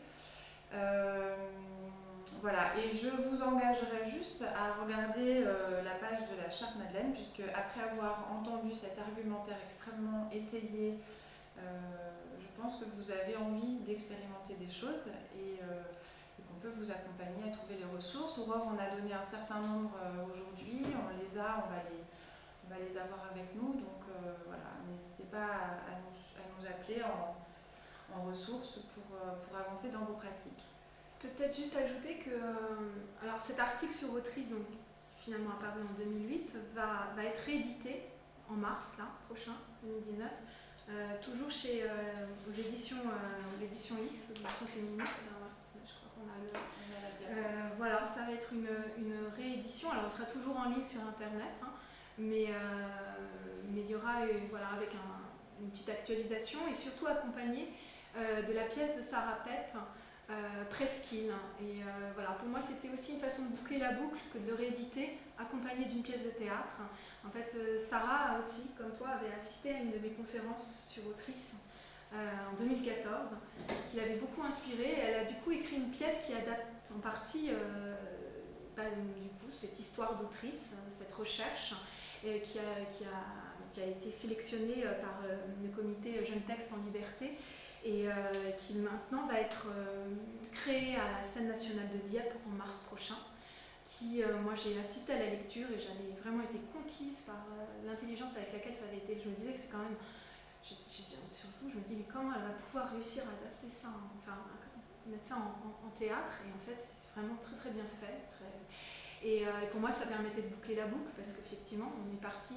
Voilà, et je vous engagerai juste à regarder la page de la Charte Madeleine, puisque après avoir entendu cet argumentaire extrêmement étayé, je pense que vous avez envie d'expérimenter des choses et qu'on peut vous accompagner à trouver les ressources. Aurore en a donné un certain nombre aujourd'hui, on va les avoir avec nous, donc voilà, n'hésitez pas à nous appeler en ressources pour avancer dans vos pratiques. Peut-être juste ajouter que alors cet article sur autrice, donc, qui finalement apparu en 2008, va être réédité en mars là, prochain, 2019, toujours aux éditions X, aux éditions féministes. Je crois qu'on a le... voilà, ça va être une réédition. Alors, on sera toujours en ligne sur Internet, hein, mais il y aura avec une petite actualisation et surtout accompagné de la pièce de Sarah Pep, Presqu'île. Et voilà, pour moi, c'était aussi une façon de boucler la boucle que de le rééditer, accompagné d'une pièce de théâtre. En fait, Sarah aussi, comme toi, avait assisté à une de mes conférences sur autrice en 2014, qui l'avait beaucoup inspirée. Elle a du coup écrit une pièce qui adapte en partie du coup, cette histoire d'autrice, cette recherche, qui a été sélectionnée par le comité Jeunes Textes en Liberté. et qui maintenant va être créé à la Scène nationale de Dieppe en mars prochain. Moi j'ai assisté à la lecture et j'avais vraiment été conquise par l'intelligence avec laquelle ça avait été. Je me disais que c'est quand même, surtout je me dis mais comment elle va pouvoir réussir à adapter ça, mettre ça en théâtre, et en fait c'est vraiment très très bien fait. Et pour moi ça permettait de boucler la boucle parce qu'effectivement on est parti,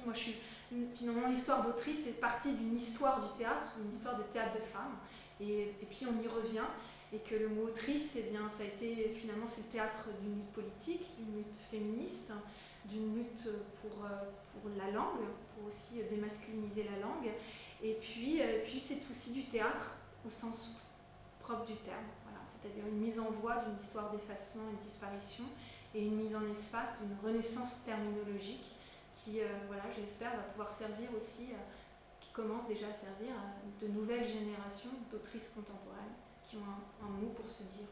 finalement l'histoire d'autrice est partie d'une histoire du théâtre, une histoire de théâtre de femmes, et puis on y revient. Et que le mot autrice, eh bien, ça a été finalement c'est le théâtre d'une lutte politique, d'une lutte féministe, d'une lutte pour la langue, pour aussi démasculiniser la langue. Et puis c'est aussi du théâtre au sens propre du terme, voilà, c'est-à-dire une mise en voie d'une histoire d'effacement et de disparition, et une mise en espace d'une renaissance terminologique qui, voilà, j'espère, va pouvoir servir aussi, qui commence déjà à servir à de nouvelles générations d'autrices contemporaines qui ont un mot pour se dire.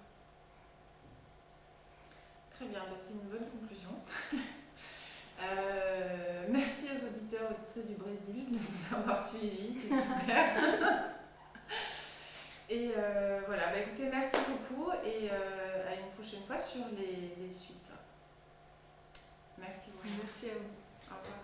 Très bien, c'est une bonne conclusion. Merci aux auditeurs et auditrices du Brésil de nous avoir suivis, c'est super. Et voilà, écoutez, merci beaucoup et à une prochaine fois sur les suites. Merci beaucoup. Merci à vous. Au revoir.